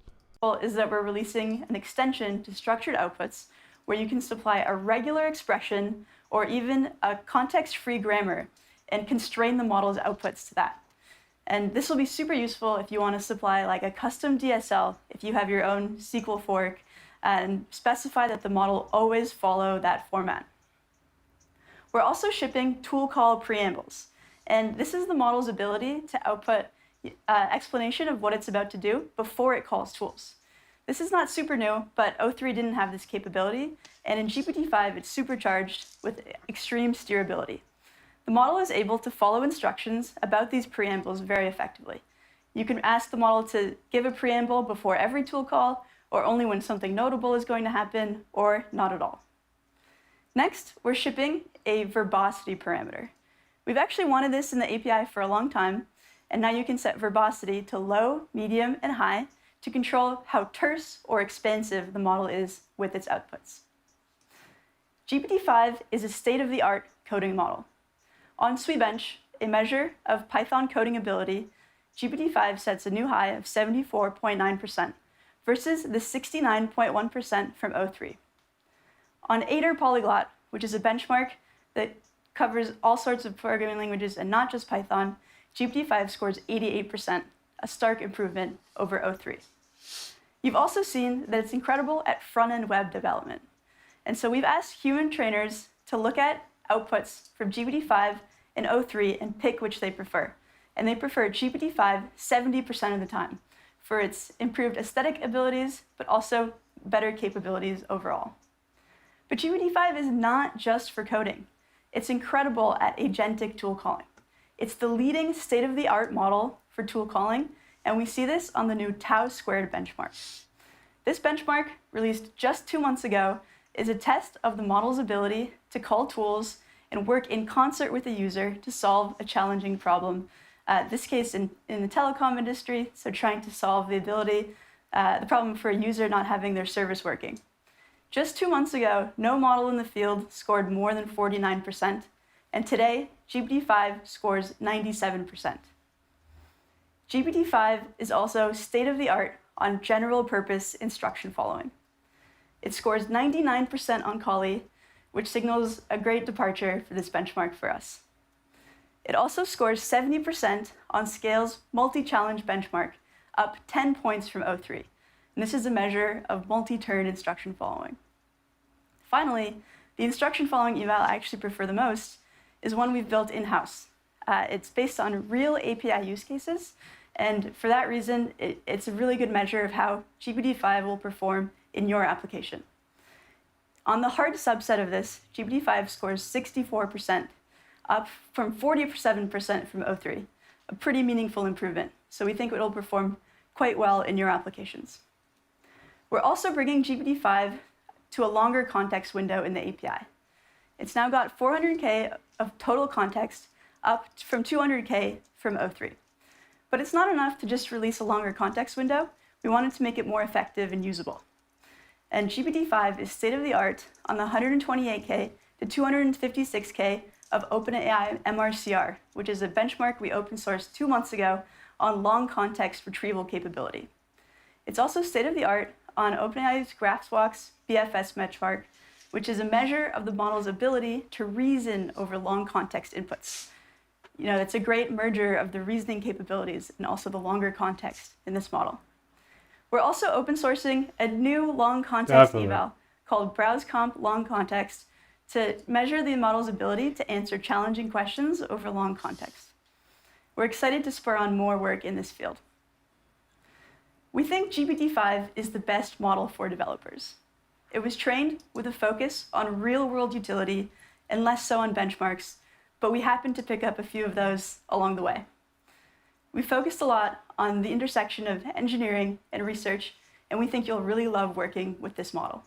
Is that we're releasing an extension to structured outputs where you can supply a regular expression or even a context-free grammar and constrain the model's outputs to that. And this will be super useful if you want to supply like a custom DSL, if you have your own SQL fork, and specify that the model always follow that format. We're also shipping tool call preambles. And this is the model's ability to output explanation of what it's about to do before it calls tools. This is not super new, but O3 didn't have this capability, and in GPT-5 it's supercharged with extreme steerability. The model is able to follow instructions about these preambles very effectively. You can ask the model to give a preamble before every tool call, or only when something notable is going to happen, or not at all. Next, we're shipping a verbosity parameter. We've actually wanted this in the API for a long time, and now you can set verbosity to low, medium, and high to control how terse or expansive the model is with its outputs. GPT-5 is a state-of-the-art coding model. On Sweetbench, a measure of Python coding ability, GPT-5 sets a new high of 74.9% versus the 69.1% from O3. On Aider Polyglot, which is a benchmark that covers all sorts of programming languages and not just Python, GPT-5 scores 88%, a stark improvement over O3. You've also seen that it's incredible at front-end web development. And so we've asked human trainers to look at outputs from GPT-5 and O3 and pick which they prefer. And they prefer GPT-5 70% of the time for its improved aesthetic abilities, but also better capabilities overall. But GPT-5 is not just for coding. It's incredible at agentic tool calling. It's the leading state-of-the-art model for tool calling, and we see this on the new tau squared benchmark. This benchmark, released just 2 months ago, is a test of the model's ability to call tools and work in concert with the user to solve a challenging problem. This case in the telecom industry, so trying to solve the problem for a user not having their service working. Just 2 months ago, no model in the field scored more than 49%, and today, GPT-5 scores 97%. GPT-5 is also state-of-the-art on general-purpose instruction following. It scores 99% on Collie, which signals a great departure for this benchmark for us. It also scores 70% on Scale's multi-challenge benchmark, up 10 points from O3. And this is a measure of multi-turn instruction following. Finally, the instruction following eval I actually prefer the most is one we've built in-house. It's based on real API use cases, and for that reason, it's a really good measure of how GPT-5 will perform in your application. On the hard subset of this, GPT-5 scores 64%, up from 47% from O3, a pretty meaningful improvement. So we think it will perform quite well in your applications. We're also bringing GPT-5 to a longer context window in the API. It's now got 400K of total context, up from 200K from O3. But it's not enough to just release a longer context window. We wanted to make it more effective and usable. And GPT-5 is state-of-the-art on the 128K to 256K of OpenAI MRCR, which is a benchmark we open sourced 2 months ago on long context retrieval capability. It's also state-of-the-art on OpenAI's GraphsWalk's BFS benchmark, which is a measure of the model's ability to reason over long context inputs. It's a great merger of the reasoning capabilities and also the longer context in this model. We're also open sourcing a new long context eval called BrowseComp Long Context to measure the model's ability to answer challenging questions over long context. We're excited to spur on more work in this field. We think GPT-5 is the best model for developers. It was trained with a focus on real-world utility and less so on benchmarks, but we happened to pick up a few of those along the way. We focused a lot on the intersection of engineering and research, and we think you'll really love working with this model.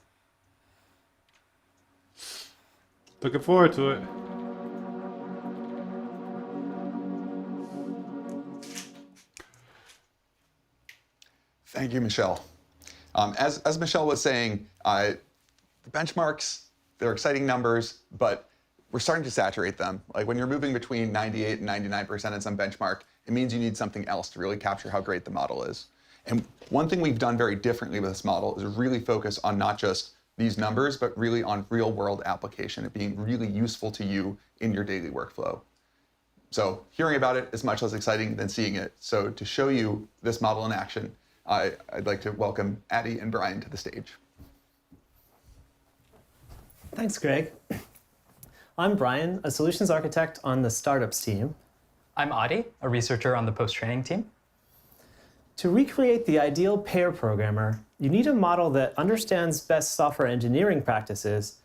Looking forward to it. Thank you, Michelle. As Michelle was saying, the benchmarks, they're exciting numbers, but we're starting to saturate them. Like when you're moving between 98 and 99% in some benchmark, it means you need something else to really capture how great the model is. And one thing we've done very differently with this model is really focus on not just these numbers, but really on real world application, it being really useful to you in your daily workflow. So hearing about it is much less exciting than seeing it. So to show you this model in action, I'd like to welcome Addie and Brian to the stage. Thanks, Greg. I'm Brian, a solutions architect on the startups team. I'm Adi, a researcher on the post-training team. To recreate the ideal pair programmer, you need a model that understands best software engineering practices,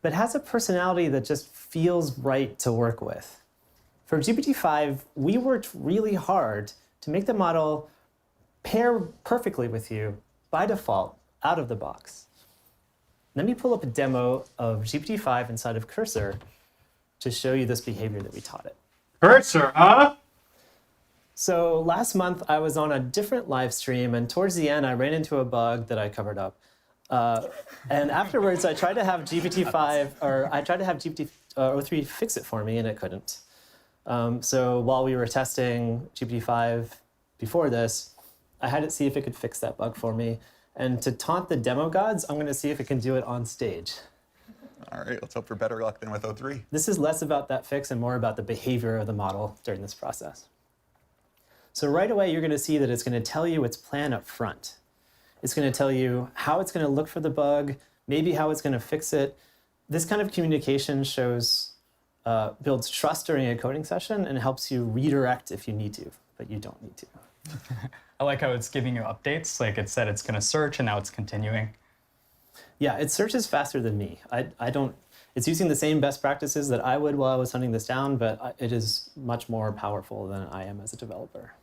but has a personality that just feels right to work with. For GPT-5, we worked really hard to make the model pair perfectly with you by default, out of the box. Let me pull up a demo of GPT-5 inside of Cursor to show you this behavior that we taught it. Cursor, huh? So last month, I was on a different live stream, and towards the end, I ran into a bug that I covered up. And afterwards, I tried to have GPT-3 fix it for me, and it couldn't. So while we were testing GPT-5 before this, I had it see if it could fix that bug for me. And to taunt the demo gods, I'm going to see if it can do it on stage. All right, let's hope for better luck than with O3. This is less about that fix and more about the behavior of the model during this process. So right away, you're going to see that it's going to tell you its plan up front. It's going to tell you how it's going to look for the bug, maybe how it's going to fix it. This kind of communication builds trust during a coding session and helps you redirect if you need to, but you don't need to. I like how it's giving you updates. Like it said it's going to search and now it's continuing. Yeah, it searches faster than me. It's using the same best practices that I would while I was hunting this down, but it is much more powerful than I am as a developer.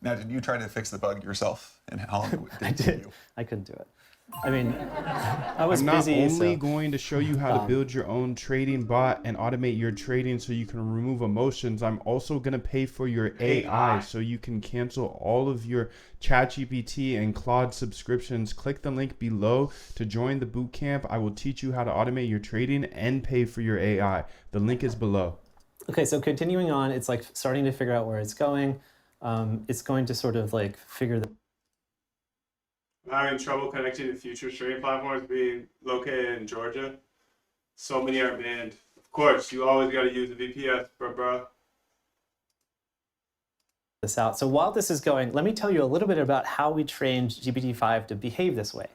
Now, did you try to fix the bug yourself? And how long did it take you? I couldn't do it. I mean, I was busy. I'm not only going to show you how to build your own trading bot and automate your trading so you can remove emotions, I'm also going to pay for your AI so you can cancel all of your ChatGPT and Claude subscriptions. Click the link below to join the bootcamp. I will teach you how to automate your trading and pay for your AI. The link is below. Okay, so continuing on, it's like starting to figure out where it's going. It's going to sort of like figure the I'm having trouble connecting to future trading platforms being located in Georgia. So many are banned. Of course, you always got to use the VPS, bro. this out. So while this is going, let me tell you a little bit about how we trained GPT-5 to behave this way.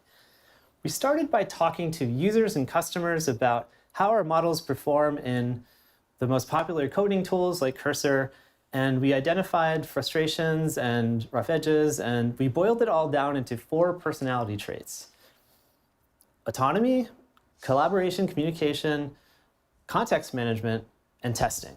We started by talking to users and customers about how our models perform in the most popular coding tools like Cursor, and we identified frustrations and rough edges, and we boiled it all down into 4 personality traits: autonomy, collaboration, communication, context management, and testing.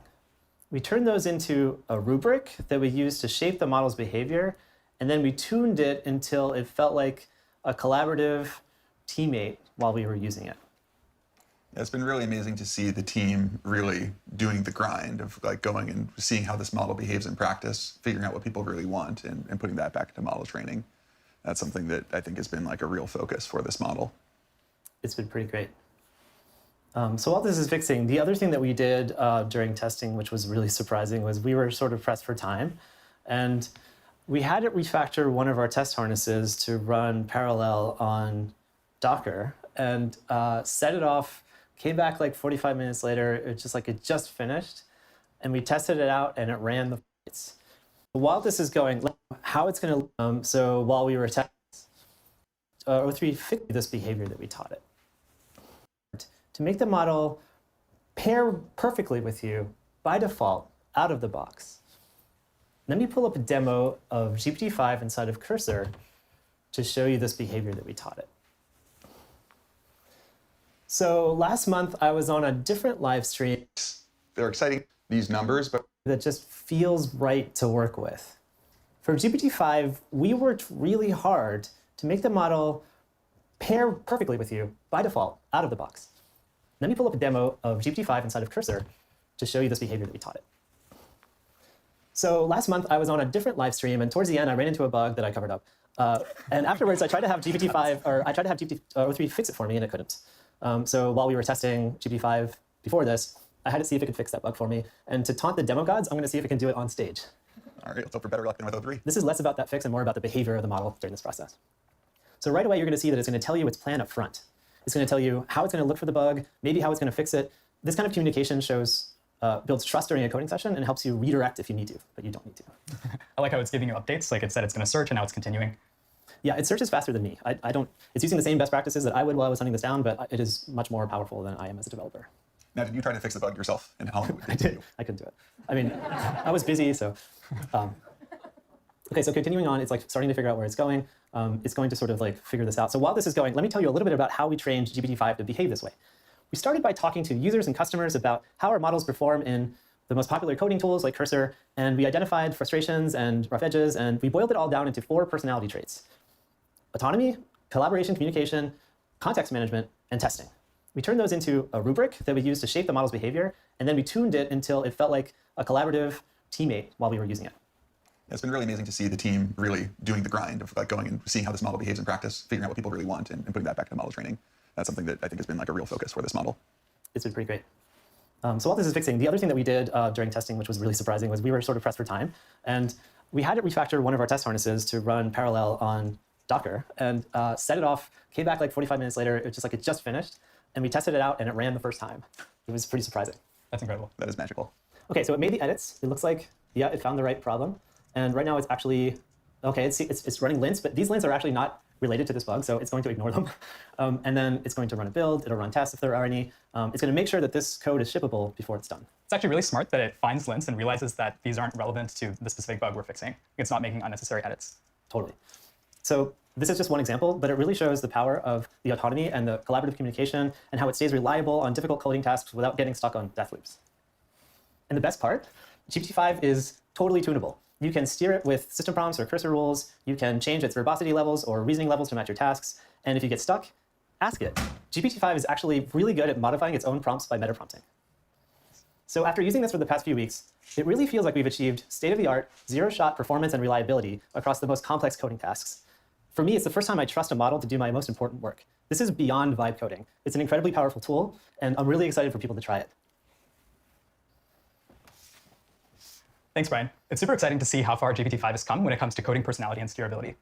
We turned those into a rubric that we used to shape the model's behavior, and then we tuned it until it felt like a collaborative teammate while we were using it. Yeah, it's been really amazing to see the team really doing the grind of like going and seeing how this model behaves in practice, figuring out what people really want, and putting that back into model training. That's something that I think has been like a real focus for this model. It's been pretty great. So while this is fixing, the other thing that we did during testing, which was really surprising, was we were sort of pressed for time. And we had it refactor one of our test harnesses to run parallel on Docker and set it off. Came back like 45 minutes later, it's just like it just finished, and we tested it out and it ran the fights. While this is going, how it's going to, so while we were testing, O3 fixed this behavior that we taught it. To make the model pair perfectly with you by default, out of the box. Let me pull up a demo of GPT-5 inside of Cursor to show you this behavior that we taught it. So last month, I was on a different live stream. They're exciting, these numbers, but that just feels right to work with. For GPT-5, we worked really hard to make the model pair perfectly with you by default, out of the box. Let me pull up a demo of GPT-5 inside of Cursor to show you this behavior that we taught it. So last month, I was on a different live stream, and towards the end, I ran into a bug that I covered up. And afterwards, I tried to have GPT-3 fix it for me, and it couldn't. So while we were testing GPT-5 before this, I had to see if it could fix that bug for me. And to taunt the demo gods, I'm going to see if it can do it on stage. All right, let's hope for better luck than with O3. This is less about that fix and more about the behavior of the model during this process. So right away, you're going to see that it's going to tell you its plan up front. It's going to tell you how it's going to look for the bug, maybe how it's going to fix it. This kind of communication builds trust during a coding session and helps you redirect if you need to, but you don't need to. I like how it's giving you updates. Like it said it's going to search and now it's continuing. Yeah, it searches faster than me. It's using the same best practices that I would while I was hunting this down, but it is much more powerful than I am as a developer. Now, did you try to fix the bug yourself? And how long did it take you? I couldn't do it. I mean, I was busy, so. Okay, so continuing on, it's like starting to figure out where it's going. It's going to sort of like figure this out. So while this is going, let me tell you a little bit about how we trained GPT-5 to behave this way. We started by talking to users and customers about how our models perform in the most popular coding tools like Cursor, and we identified frustrations and rough edges, and we boiled it all down into 4 personality traits: autonomy, collaboration, communication, context management, and testing. We turned those into a rubric that we used to shape the model's behavior, and then we tuned it until it felt like a collaborative teammate while we were using it. It's been really amazing to see the team really doing the grind of like going and seeing how this model behaves in practice, figuring out what people really want, and putting that back into model training. That's something that I think has been like a real focus for this model. It's been pretty great. So while this is fixing, the other thing that we did during testing, which was really surprising, was we were sort of pressed for time, and we had it refactor one of our test harnesses to run parallel on Docker, and set it off, came back like 45 minutes later, it just like it just finished, and we tested it out and it ran the first time. It was pretty surprising. That's incredible. That is magical. Okay, so it made the edits. It looks like, yeah, it found the right problem. And right now it's actually, okay, it's running lints, but these lints are actually not related to this bug, so it's going to ignore them. And then it's going to run a build, it'll run tests if there are any. It's going to make sure that this code is shippable before it's done. It's actually really smart that it finds lints and realizes that these aren't relevant to the specific bug we're fixing. It's not making unnecessary edits. Totally. So this is just one example, but it really shows the power of the autonomy and the collaborative communication and how it stays reliable on difficult coding tasks without getting stuck on death loops. And the best part, GPT-5 is totally tunable. You can steer it with system prompts or cursor rules. You can change its verbosity levels or reasoning levels to match your tasks. And if you get stuck, ask it. GPT-5 is actually really good at modifying its own prompts by meta-prompting. So after using this for the past few weeks, it really feels like we've achieved state-of-the-art, zero-shot performance and reliability across the most complex coding tasks. For me, it's the first time I trust a model to do my most important work. This is beyond vibe coding. It's an incredibly powerful tool, and I'm really excited for people to try it. Thanks, Brian. It's super exciting to see how far GPT-5 has come when it comes to coding personality and steerability.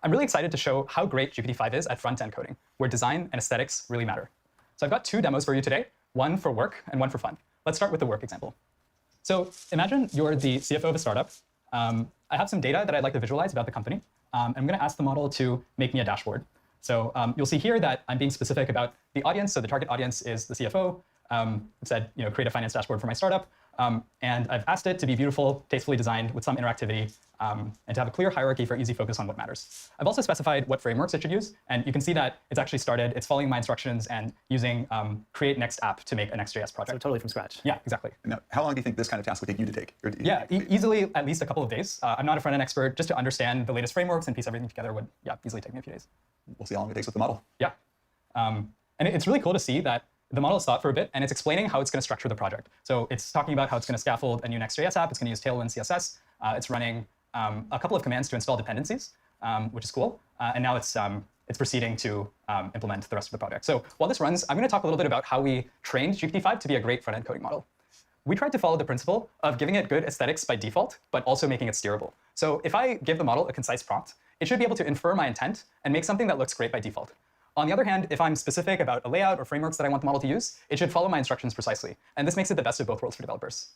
I'm really excited to show how great GPT-5 is at front-end coding, where design and aesthetics really matter. So I've got two demos for you today, one for work and one for fun. Let's start with the work example. So imagine you're the CFO of a startup. I have some data that I'd like to visualize about the company. I'm going to ask the model to make me a dashboard. So you'll see here that I'm being specific about the audience. So the target audience is the CFO. It said, create a finance dashboard for my startup. And I've asked it to be beautiful, tastefully designed with some interactivity, and to have a clear hierarchy for easy focus on what matters. I've also specified what frameworks it should use. And you can see that it's actually started, it's following my instructions and using create next app to make a Next.js project. So totally from scratch. Yeah, exactly. Now, how long do you think this kind of task would take you to take? Yeah, easily at least a couple of days. I'm not a front-end expert. Just to understand the latest frameworks and piece everything together would easily take me a few days. We'll see how long it takes with the model. Yeah. And it's really cool to see that the model has thought for a bit, and it's explaining how it's going to structure the project. So it's talking about how it's going to scaffold a new Next.js app. It's going to use Tailwind CSS. It's running a couple of commands to install dependencies, which is cool. And now it's proceeding to implement the rest of the project. So while this runs, I'm going to talk a little bit about how we trained GPT-5 to be a great front-end coding model. We tried to follow the principle of giving it good aesthetics by default, but also making it steerable. So if I give the model a concise prompt, it should be able to infer my intent and make something that looks great by default. On the other hand, if I'm specific about a layout or frameworks that I want the model to use, it should follow my instructions precisely. And this makes it the best of both worlds for developers.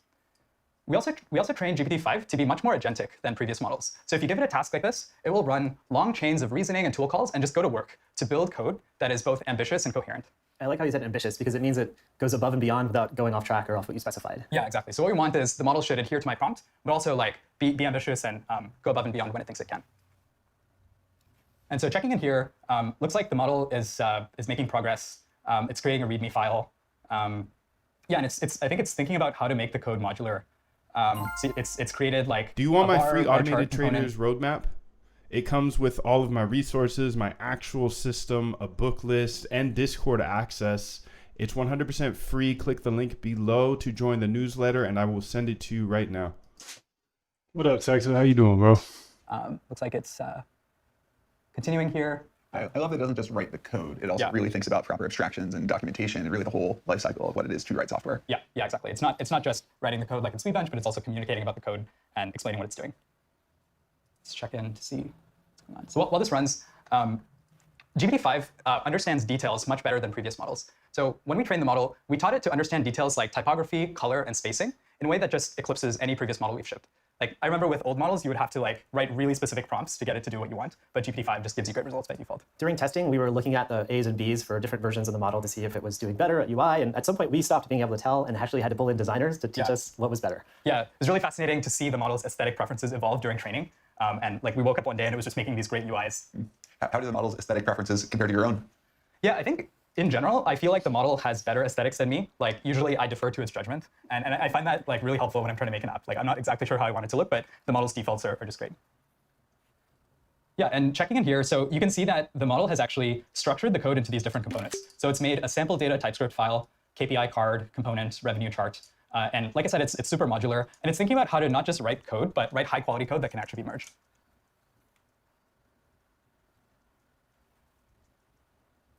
We also trained GPT-5 to be much more agentic than previous models. So if you give it a task like this, it will run long chains of reasoning and tool calls and just go to work to build code that is both ambitious and coherent. I like how you said ambitious, because it means it goes above and beyond without going off track or off what you specified. Yeah, exactly. So what we want is the model should adhere to my prompt, but also be ambitious and go above and beyond when it thinks it can. And so checking in here, looks like the model is making progress. It's creating a README file. Yeah, and I think it's thinking about how to make the code modular. So it's created Do you want my free automated component. traders roadmap? It comes with all of my resources, my actual system, a book list, and Discord access. It's 100% free. Click the link below to join the newsletter, and I will send it to you right now. What up, Texas? How you doing, bro? Looks like it's continuing here. I love that it doesn't just write the code. It also really thinks about proper abstractions and documentation and really the whole life cycle of what it is to write software. Yeah, exactly. It's not just writing the code like in Sweetbench, but it's also communicating about the code and explaining what it's doing. Let's check in to see what's going on. So while this runs, GPT-5 understands details much better than previous models. So when we trained the model, we taught it to understand details like typography, color, and spacing in a way that just eclipses any previous model we've shipped. I remember with old models, you would have to write really specific prompts to get it to do what you want, but GPT-5 just gives you great results by default. During testing, we were looking at the A's and B's for different versions of the model to see if it was doing better at UI, and at some point we stopped being able to tell and actually had to pull in designers to teach us what was better. Yeah, it was really fascinating to see the model's aesthetic preferences evolve during training. And we woke up one day and it was just making these great UIs. How do the model's aesthetic preferences compare to your own? Yeah, I think in general, I feel like the model has better aesthetics than me. Usually I defer to its judgment. And I find that really helpful when I'm trying to make an app. I'm not exactly sure how I want it to look, but the model's defaults are just great. Yeah, and checking in here, so you can see that the model has actually structured the code into these different components. So it's made a sample data TypeScript file, KPI card, component, revenue chart. And like I said, it's super modular. And it's thinking about how to not just write code, but write high quality code that can actually be merged.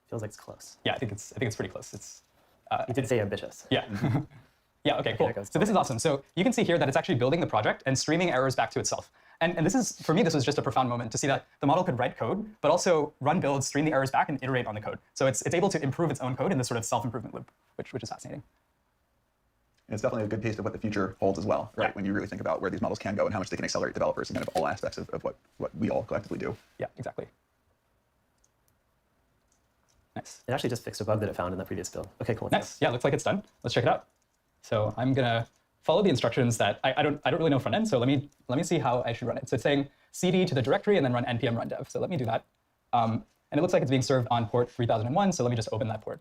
Feels like it's close. Yeah, I think it's pretty close. You did say ambitious. Yeah. Yeah, okay, cool. So this is awesome. So you can see here that it's actually building the project and streaming errors back to itself. And this is, for me, this was just a profound moment to see that the model could write code, but also run builds, stream the errors back, and iterate on the code. So it's able to improve its own code in this sort of self-improvement loop, which is fascinating. And it's definitely a good taste of what the future holds as well, right? When you really think about where these models can go and how much they can accelerate developers and kind of all aspects of what we all collectively do. Yeah, exactly. Nice. It actually just fixed a bug that it found in the previous build. Okay, cool. Nice. Yeah, looks like it's done. Let's check it out. So I'm gonna follow the instructions that I don't really know front end. So let me see how I should run it. So it's saying cd to the directory and then run npm run dev. So let me do that. And it looks like it's being served on port 3001. So let me just open that port.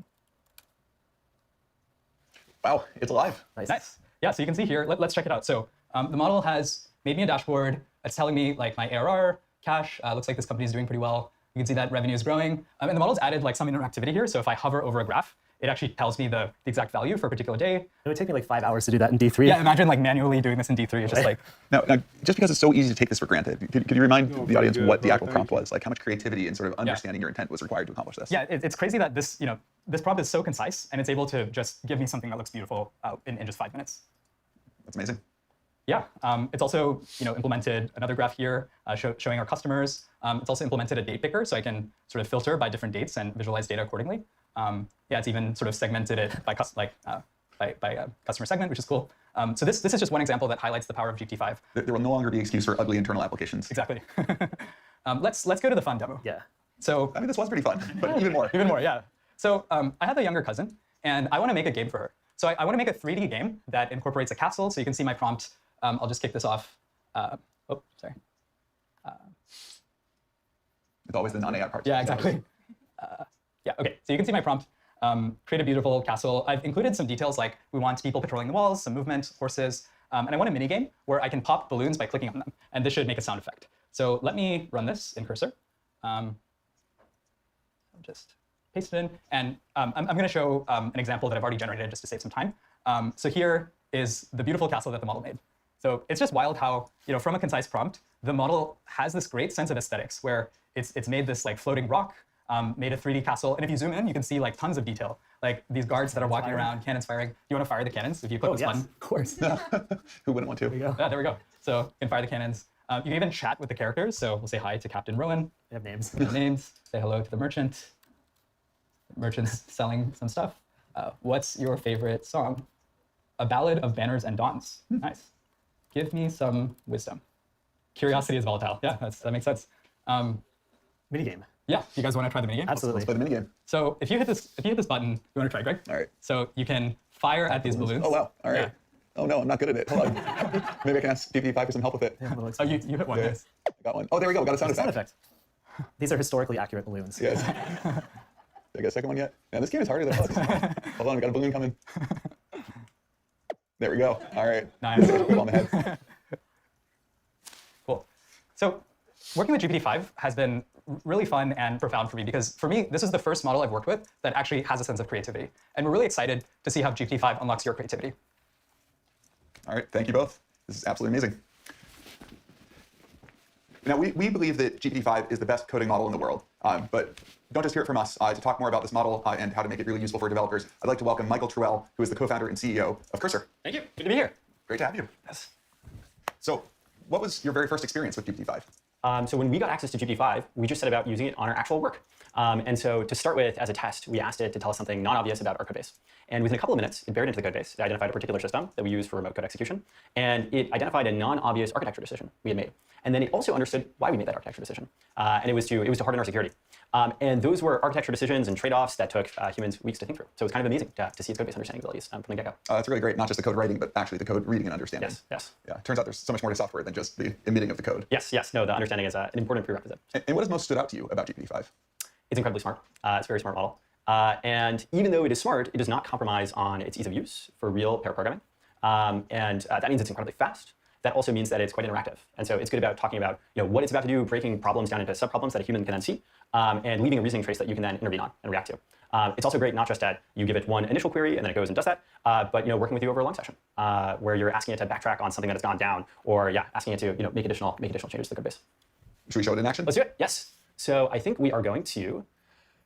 Wow, it's alive. Nice. Yeah, so you can see here, let's check it out. So the model has made me a dashboard. It's telling me like my ARR, cash. Looks like this company is doing pretty well. You can see that revenue is growing. And the model's added like some interactivity here. So if I hover over a graph, it actually tells me the exact value for a particular day. It would take me like 5 hours to do that in D3. Yeah, imagine like manually doing this in D3. It's just like... Now, just because it's so easy to take this for granted, could you remind the audience what the actual prompt was? Like how much creativity and sort of understanding your intent was required to accomplish this? Yeah, it's crazy that this, this prompt is so concise and it's able to just give me something that looks beautiful in just 5 minutes. That's amazing. Yeah, it's also implemented another graph here showing our customers. It's also implemented a date picker, so I can sort of filter by different dates and visualize data accordingly. Yeah, it's even sort of segmented it by customer segment, which is cool. So this is just one example that highlights the power of GPT-5. There will no longer be excuse for ugly internal applications. Exactly. Let's go to the fun demo. Yeah. So I mean, this was pretty fun, but even more. Even more, yeah. So I have a younger cousin, and I want to make a game for her. So I want to make a 3D game that incorporates a castle. So you can see my prompt. I'll just kick this off. Oh, sorry. It's always the non-AI part. Yeah, exactly. Yeah, OK. So you can see my prompt. Create a beautiful castle. I've included some details like we want people patrolling the walls, some movement, horses. And I want a mini game where I can pop balloons by clicking on them. And this should make a sound effect. So let me run this in Cursor. I'll just paste it in. And I'm going to show an example that I've already generated just to save some time. So here is the beautiful castle that the model made. So it's just wild how, from a concise prompt, the model has this great sense of aesthetics where it's made this like floating rock, made a 3D castle. And if you zoom in, you can see like tons of detail, like these guards that are walking around, cannons firing. Do you want to fire the cannons if you click this button? Of course. Who wouldn't want to? There we go. Yeah, there we go. So you can fire the cannons. You can even chat with the characters. So we'll say hi to Captain Rowan. They have names. They have names. Say hello to the merchant. The merchant's selling some stuff. What's your favorite song? A Ballad of Banners and Dawns. Nice. Give me some wisdom. Curiosity is volatile. Yeah, that makes sense. Minigame. Yeah, you guys want to try the minigame? Absolutely. Let's play the minigame. So if you hit this button, you want to try, Greg? All right. So you can fire at these balloons. Oh wow. All right. Yeah. Oh no, I'm not good at it. Hold on. Maybe I can ask GPT-5 for some help with it. Oh, you hit one. Yeah. Yes. I got one. Oh, there we go. We got a sound effect. Sound effect. These are historically accurate balloons. Yes. Did I get a second one yet? Yeah, this game is harder than it looks. Hold on, we got a balloon coming. There we go. All right. Nice. On the head. Cool. So working with GPT-5 has been really fun and profound for me because for me, this is the first model I've worked with that actually has a sense of creativity. And we're really excited to see how GPT-5 unlocks your creativity. All right, thank you both. This is absolutely amazing. Now, we believe that GPT-5 is the best coding model in the world, but don't just hear it from us. To talk more about this model and how to make it really useful for developers, I'd like to welcome Michael Truell, who is the co-founder and CEO of Cursor. Thank you. Good to be here. Great to have you. Yes. So what was your very first experience with GPT-5? So when we got access to GPT-5, we just set about using it on our actual work. And so to start with, as a test, we asked it to tell us something non-obvious about our code base. And within a couple of minutes, it buried into the code base. It identified a particular system that we use for remote code execution. And it identified a non-obvious architecture decision we had made. And then it also understood why we made that architecture decision. And it was to harden our security. And those were architecture decisions and trade-offs that took humans weeks to think through. So it was kind of amazing to see its code base understanding abilities from the get-go. That's really great. Not just the code writing, but actually the code reading and understanding. Yes, yes. Yeah, turns out there's so much more to software than just the emitting of the code. Yes, yes. No, the understanding is an important prerequisite. And what has most stood out to you about GPT-5? It's incredibly smart. It's a very smart model. And even though it is smart, it does not compromise on its ease of use for real pair programming. And that means it's incredibly fast. That also means that it's quite interactive. And so it's good about talking about what it's about to do, breaking problems down into subproblems that a human can then see, and leaving a reasoning trace that you can then intervene on and react to. It's also great not just that you give it one initial query and then it goes and does that, but working with you over a long session where you're asking it to backtrack on something that has gone down, or asking it to make additional changes to the code base. Should we show it in action? Let's do it. Yes. So I think we are going to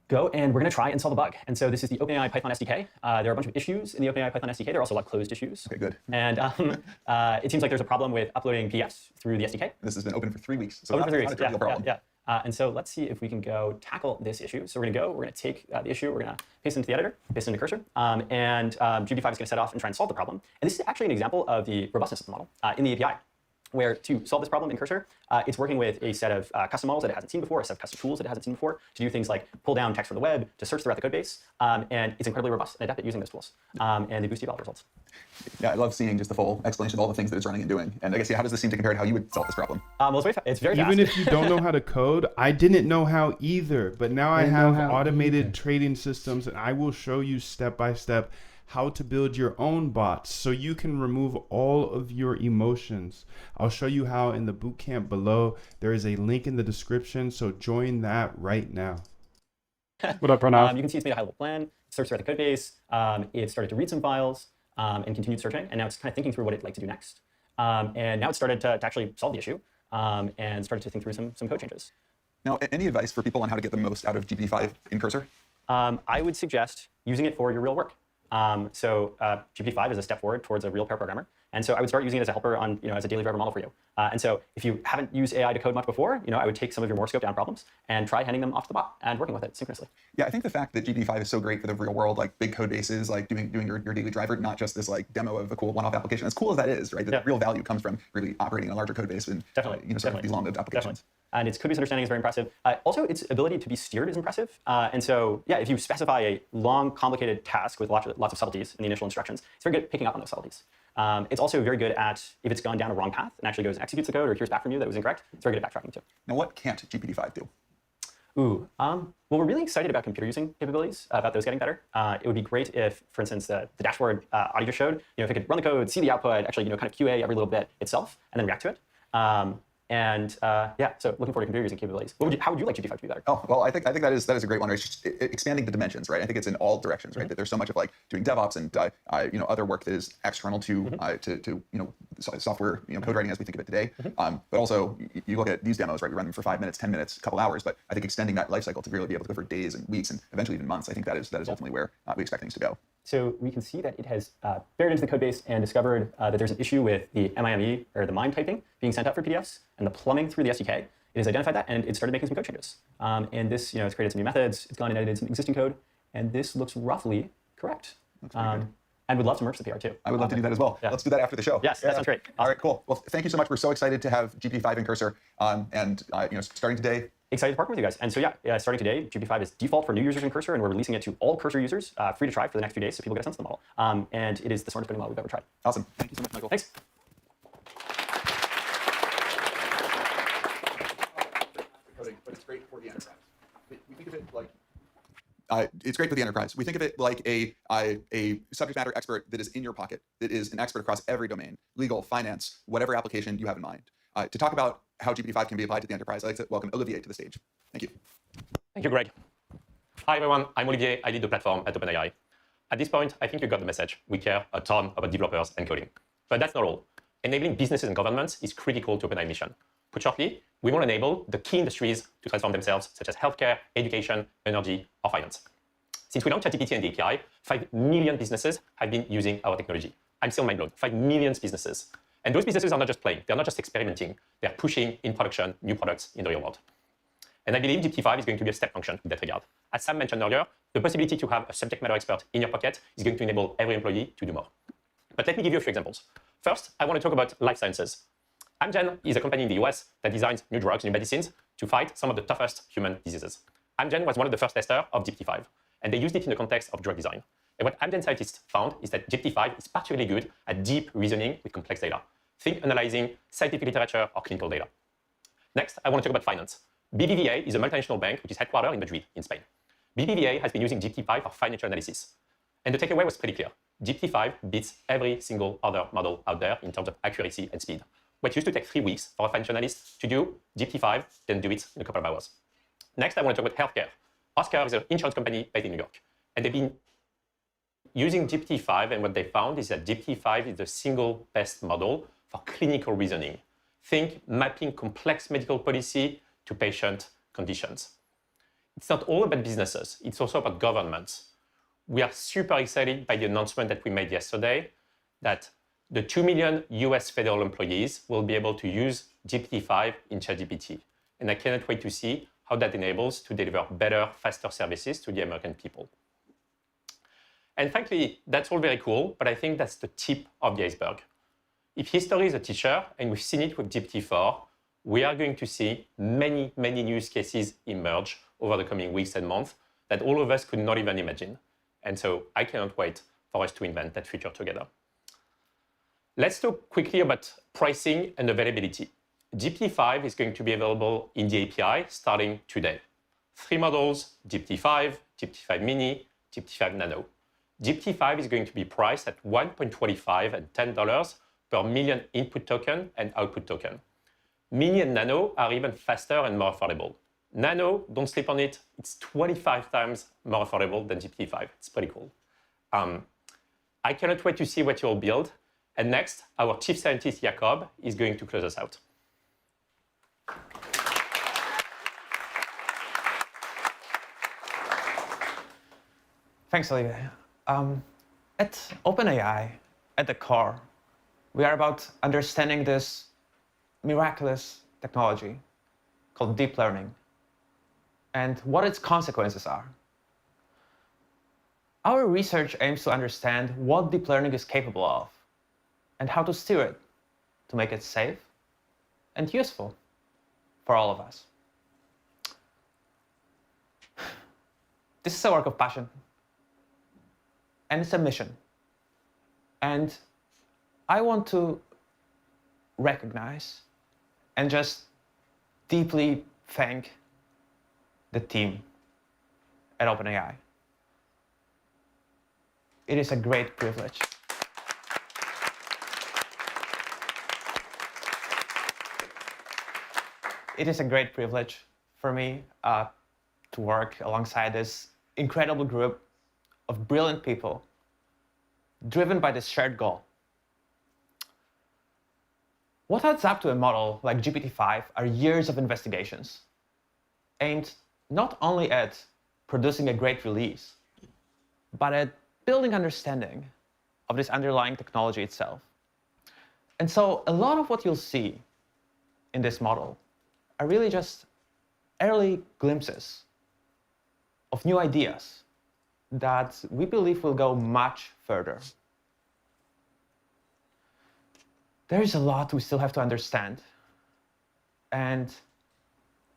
go and we're going to try and solve a bug. And so this is the OpenAI Python SDK. There are a bunch of issues in the OpenAI Python SDK. There are also a lot of closed issues. Okay, good. And it seems like there's a problem with uploading PDFs through the SDK. This has been open for 3 weeks. So Open for 3 weeks. not a trivial problem. Yeah. And so let's see if we can go tackle this issue. So we're going to take the issue, we're going to paste it into the editor, paste it into cursor, and GPT-5 is going to set off and try and solve the problem. And this is actually an example of the robustness of the model in the API, where to solve this problem in cursor, it's working with a set of custom models that it hasn't seen before, a set of custom tools that it hasn't seen before, to do things like pull down text from the web, to search throughout the code base, and it's incredibly robust and adept at using those tools, and they boost developer results. Yeah, I love seeing just the full explanation of all the things that it's running and doing. And I guess, how does this seem to compare to how you would solve this problem? Well, it's very fast. Even if you don't know how to code, I didn't know how either, but now I have automated trading systems, and I will show you step by step how to build your own bots so you can remove all of your emotions. I'll show you how in the bootcamp below. There is a link in the description, so join that right now. What up, Pranav? You can see it's made a high-level plan, it searched throughout the code base, it started to read some files, and continued searching, and now it's kind of thinking through what it'd like to do next. And now it started to actually solve the issue, and started to think through some code changes. Now, any advice for people on how to get the most out of GPT-5 in cursor? I would suggest using it for your real work. So GPT-5 is a step forward towards a real pair programmer. And so I would start using it as a helper on, as a daily driver model for you. And so if you haven't used AI to code much before, I would take some of your more scoped down problems and try handing them off to the bot and working with it synchronously. Yeah, I think the fact that GPT-5 is so great for the real world, like big code bases, like doing your daily driver, not just this like demo of a cool one-off application, as cool as that is, right? The real value comes from really operating a larger code base and sort of these long-lived applications. And its code base understanding is very impressive. Also, its ability to be steered is impressive. And so, yeah, if you specify a long, complicated task with lots of subtleties in the initial instructions, it's very good at picking up on those subtleties. It's also very good at, if it's gone down a wrong path and actually goes and executes the code or hears back from you that was incorrect, it's very good at backtracking too. Now, what can't GPT-5 do? Well, we're really excited about computer using capabilities, about those getting better. It would be great if, for instance, the dashboard audio showed, if it could run the code, see the output, actually, kind of QA every little bit itself, and then react to it. Yeah, so looking forward to computer using capabilities. How would you like GPT-5 to be better? Oh, well, I think that is a great one. It's just expanding the dimensions, right? I think it's in all directions, right? That there's so much of like doing DevOps and other work that is external to software code writing as we think of it today. But also you look at these demos, right? We run them for 5 minutes, 10 minutes, a couple hours. But I think extending that lifecycle to really be able to go for days and weeks and eventually even months. I think that is ultimately where we expect things to go. So we can see that it has buried into the code base and discovered that there's an issue with the MIME, or the MIME typing, being sent out for PDFs and the plumbing through the SDK. It has identified that and it started making some code changes. And this, it's created some new methods, it's gone and edited some existing code, and this looks roughly correct. And would love to merge the PR too. I would love to do that as well. Yeah. Let's do that after the show. Yes, that sounds great. Awesome. All right, cool. Well, thank you so much. We're so excited to have GPT-5 in cursor, and starting today. Excited to partner with you guys. And so yeah, starting today, GPT-5 is default for new users in Cursor, and we're releasing it to all Cursor users, free to try for the next few days so people get a sense of the model. And it is the smartest coding model we've ever tried. Awesome. Thank you so much, Michael. Thanks. But it's great for the enterprise. We think of it like it's great for the enterprise. We think of it like a subject matter expert that is in your pocket, that is an expert across every domain, legal, finance, whatever application you have in mind. To talk about how GPT-5 can be applied to the enterprise, I'd like to welcome Olivier to the stage. Thank you. Thank you, Greg. Hi, everyone. I'm Olivier. I lead the platform at OpenAI. At this point, I think you got the message. We care a ton about developers and coding. But that's not all. Enabling businesses and governments is critical to OpenAI mission. Put shortly, we want to enable the key industries to transform themselves, such as healthcare, education, energy, or finance. Since we launched ChatGPT and the API, 5 million businesses have been using our technology. I'm still mind blown. 5 million businesses. And those businesses are not just playing. They're not just experimenting. They're pushing in production new products in the real world. And I believe GPT-5 is going to be a step function in that regard. As Sam mentioned earlier, the possibility to have a subject matter expert in your pocket is going to enable every employee to do more. But let me give you a few examples. First, I want to talk about life sciences. Amgen is a company in the US that designs new drugs, new medicines to fight some of the toughest human diseases. Amgen was one of the first testers of GPT-5, and they used it in the context of drug design. And what Amgen scientists found is that GPT-5 is particularly good at deep reasoning with complex data. Think analyzing scientific literature or clinical data. Next, I want to talk about finance. BBVA is a multinational bank which is headquartered in Madrid, in Spain. BBVA has been using GPT-5 for financial analysis. And the takeaway was pretty clear. GPT-5 beats every single other model out there in terms of accuracy and speed. What used to take 3 weeks for a financial analyst to do, GPT-5 can do it in a couple of hours. Next, I want to talk about healthcare. Oscar is an insurance company based in New York. And they've been using GPT-5, and what they found is that GPT-5 is the single best model for clinical reasoning. Think mapping complex medical policy to patient conditions. It's not all about businesses, it's also about governments. We are super excited by the announcement that we made yesterday that the 2 million US federal employees will be able to use GPT-5 in ChatGPT. and I cannot wait to see how that enables to deliver better, faster services to the American people. And frankly, that's all very cool, but I think that's the tip of the iceberg. If history is a teacher, and we've seen it with GPT-4, we are going to see many, many use cases emerge over the coming weeks and months that all of us could not even imagine. And so I cannot wait for us to invent that future together. Let's talk quickly about pricing and availability. GPT-5 is going to be available in the API starting today. 3 models, GPT-5, GPT-5 Mini, GPT-5 Nano. GPT-5 is going to be priced at $1.25 and $10 per million input token and output token. Mini and Nano are even faster and more affordable. Nano, don't sleep on it, it's 25 times more affordable than GPT-5. It's pretty cool. I cannot wait to see what you'll build. And next, our chief scientist, Jakob, is going to close us out. Thanks, Olivier. At OpenAI, at the core, we are about understanding this miraculous technology called deep learning and what its consequences are. Our research aims to understand what deep learning is capable of and how to steer it to make it safe and useful for all of us. This is a work of passion, and it's a mission. And I want to recognize and just deeply thank the team at OpenAI. It is a great privilege. It is a great privilege for me to work alongside this incredible group of brilliant people driven by this shared goal. What adds up to a model like GPT-5 are years of investigations aimed not only at producing a great release, but at building understanding of this underlying technology itself. And so a lot of what you'll see in this model are really just early glimpses of new ideas that we believe will go much further. There is a lot we still have to understand, and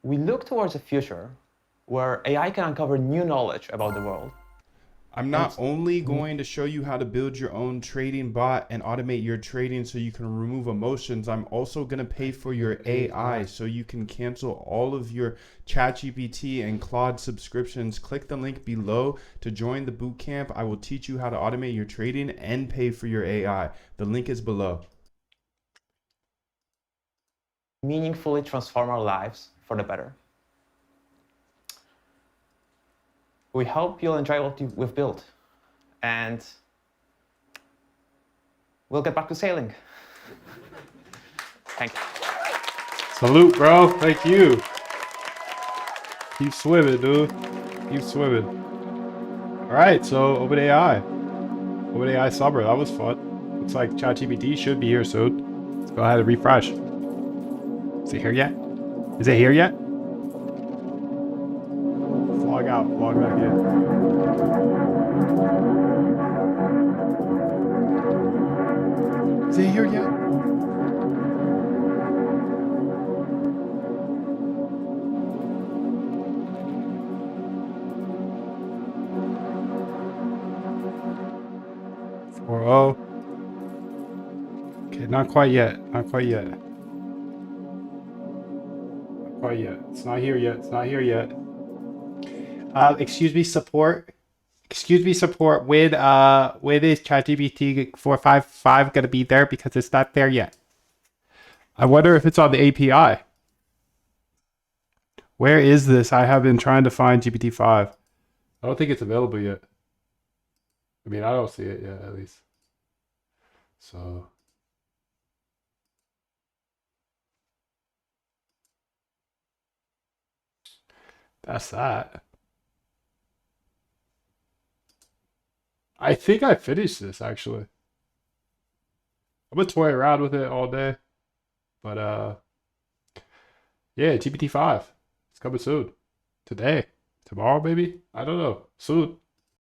we look towards a future where AI can uncover new knowledge about the world. I'm not only going to show you how to build your own trading bot and automate your trading so you can remove emotions. I'm also going to pay for your AI so you can cancel all of your ChatGPT and Claude subscriptions. Click the link below to join the bootcamp. I will teach you how to automate your trading and pay for your AI. The link is below. Meaningfully transform our lives for the better. We hope you'll enjoy what we've built, and we'll get back to sailing. Thank you. Salute, bro. Thank you. Keep swimming, dude. Keep swimming. All right, so OpenAI summer. That was fun. Looks like ChatGPT should be here soon. Let's go ahead and refresh. Is it here yet? Is it here yet? Log out, log back in. Is it here yet? Oh. Okay, not quite yet. Not quite yet. Not quite yet. It's not here yet. It's not here yet. Excuse me, support. Excuse me, support. When is ChatGPT 4.5 gonna be there? Because it's not there yet. I wonder if it's on the API. Where is this? I have been trying to find GPT-5. I don't think it's available yet. I mean, I don't see it yet, at least. So. That's that. I think I finished this, actually. I'm gonna toy around with it all day. But, yeah. Yeah, GPT-5. It's coming soon. Today. Tomorrow, maybe? I don't know. Soon.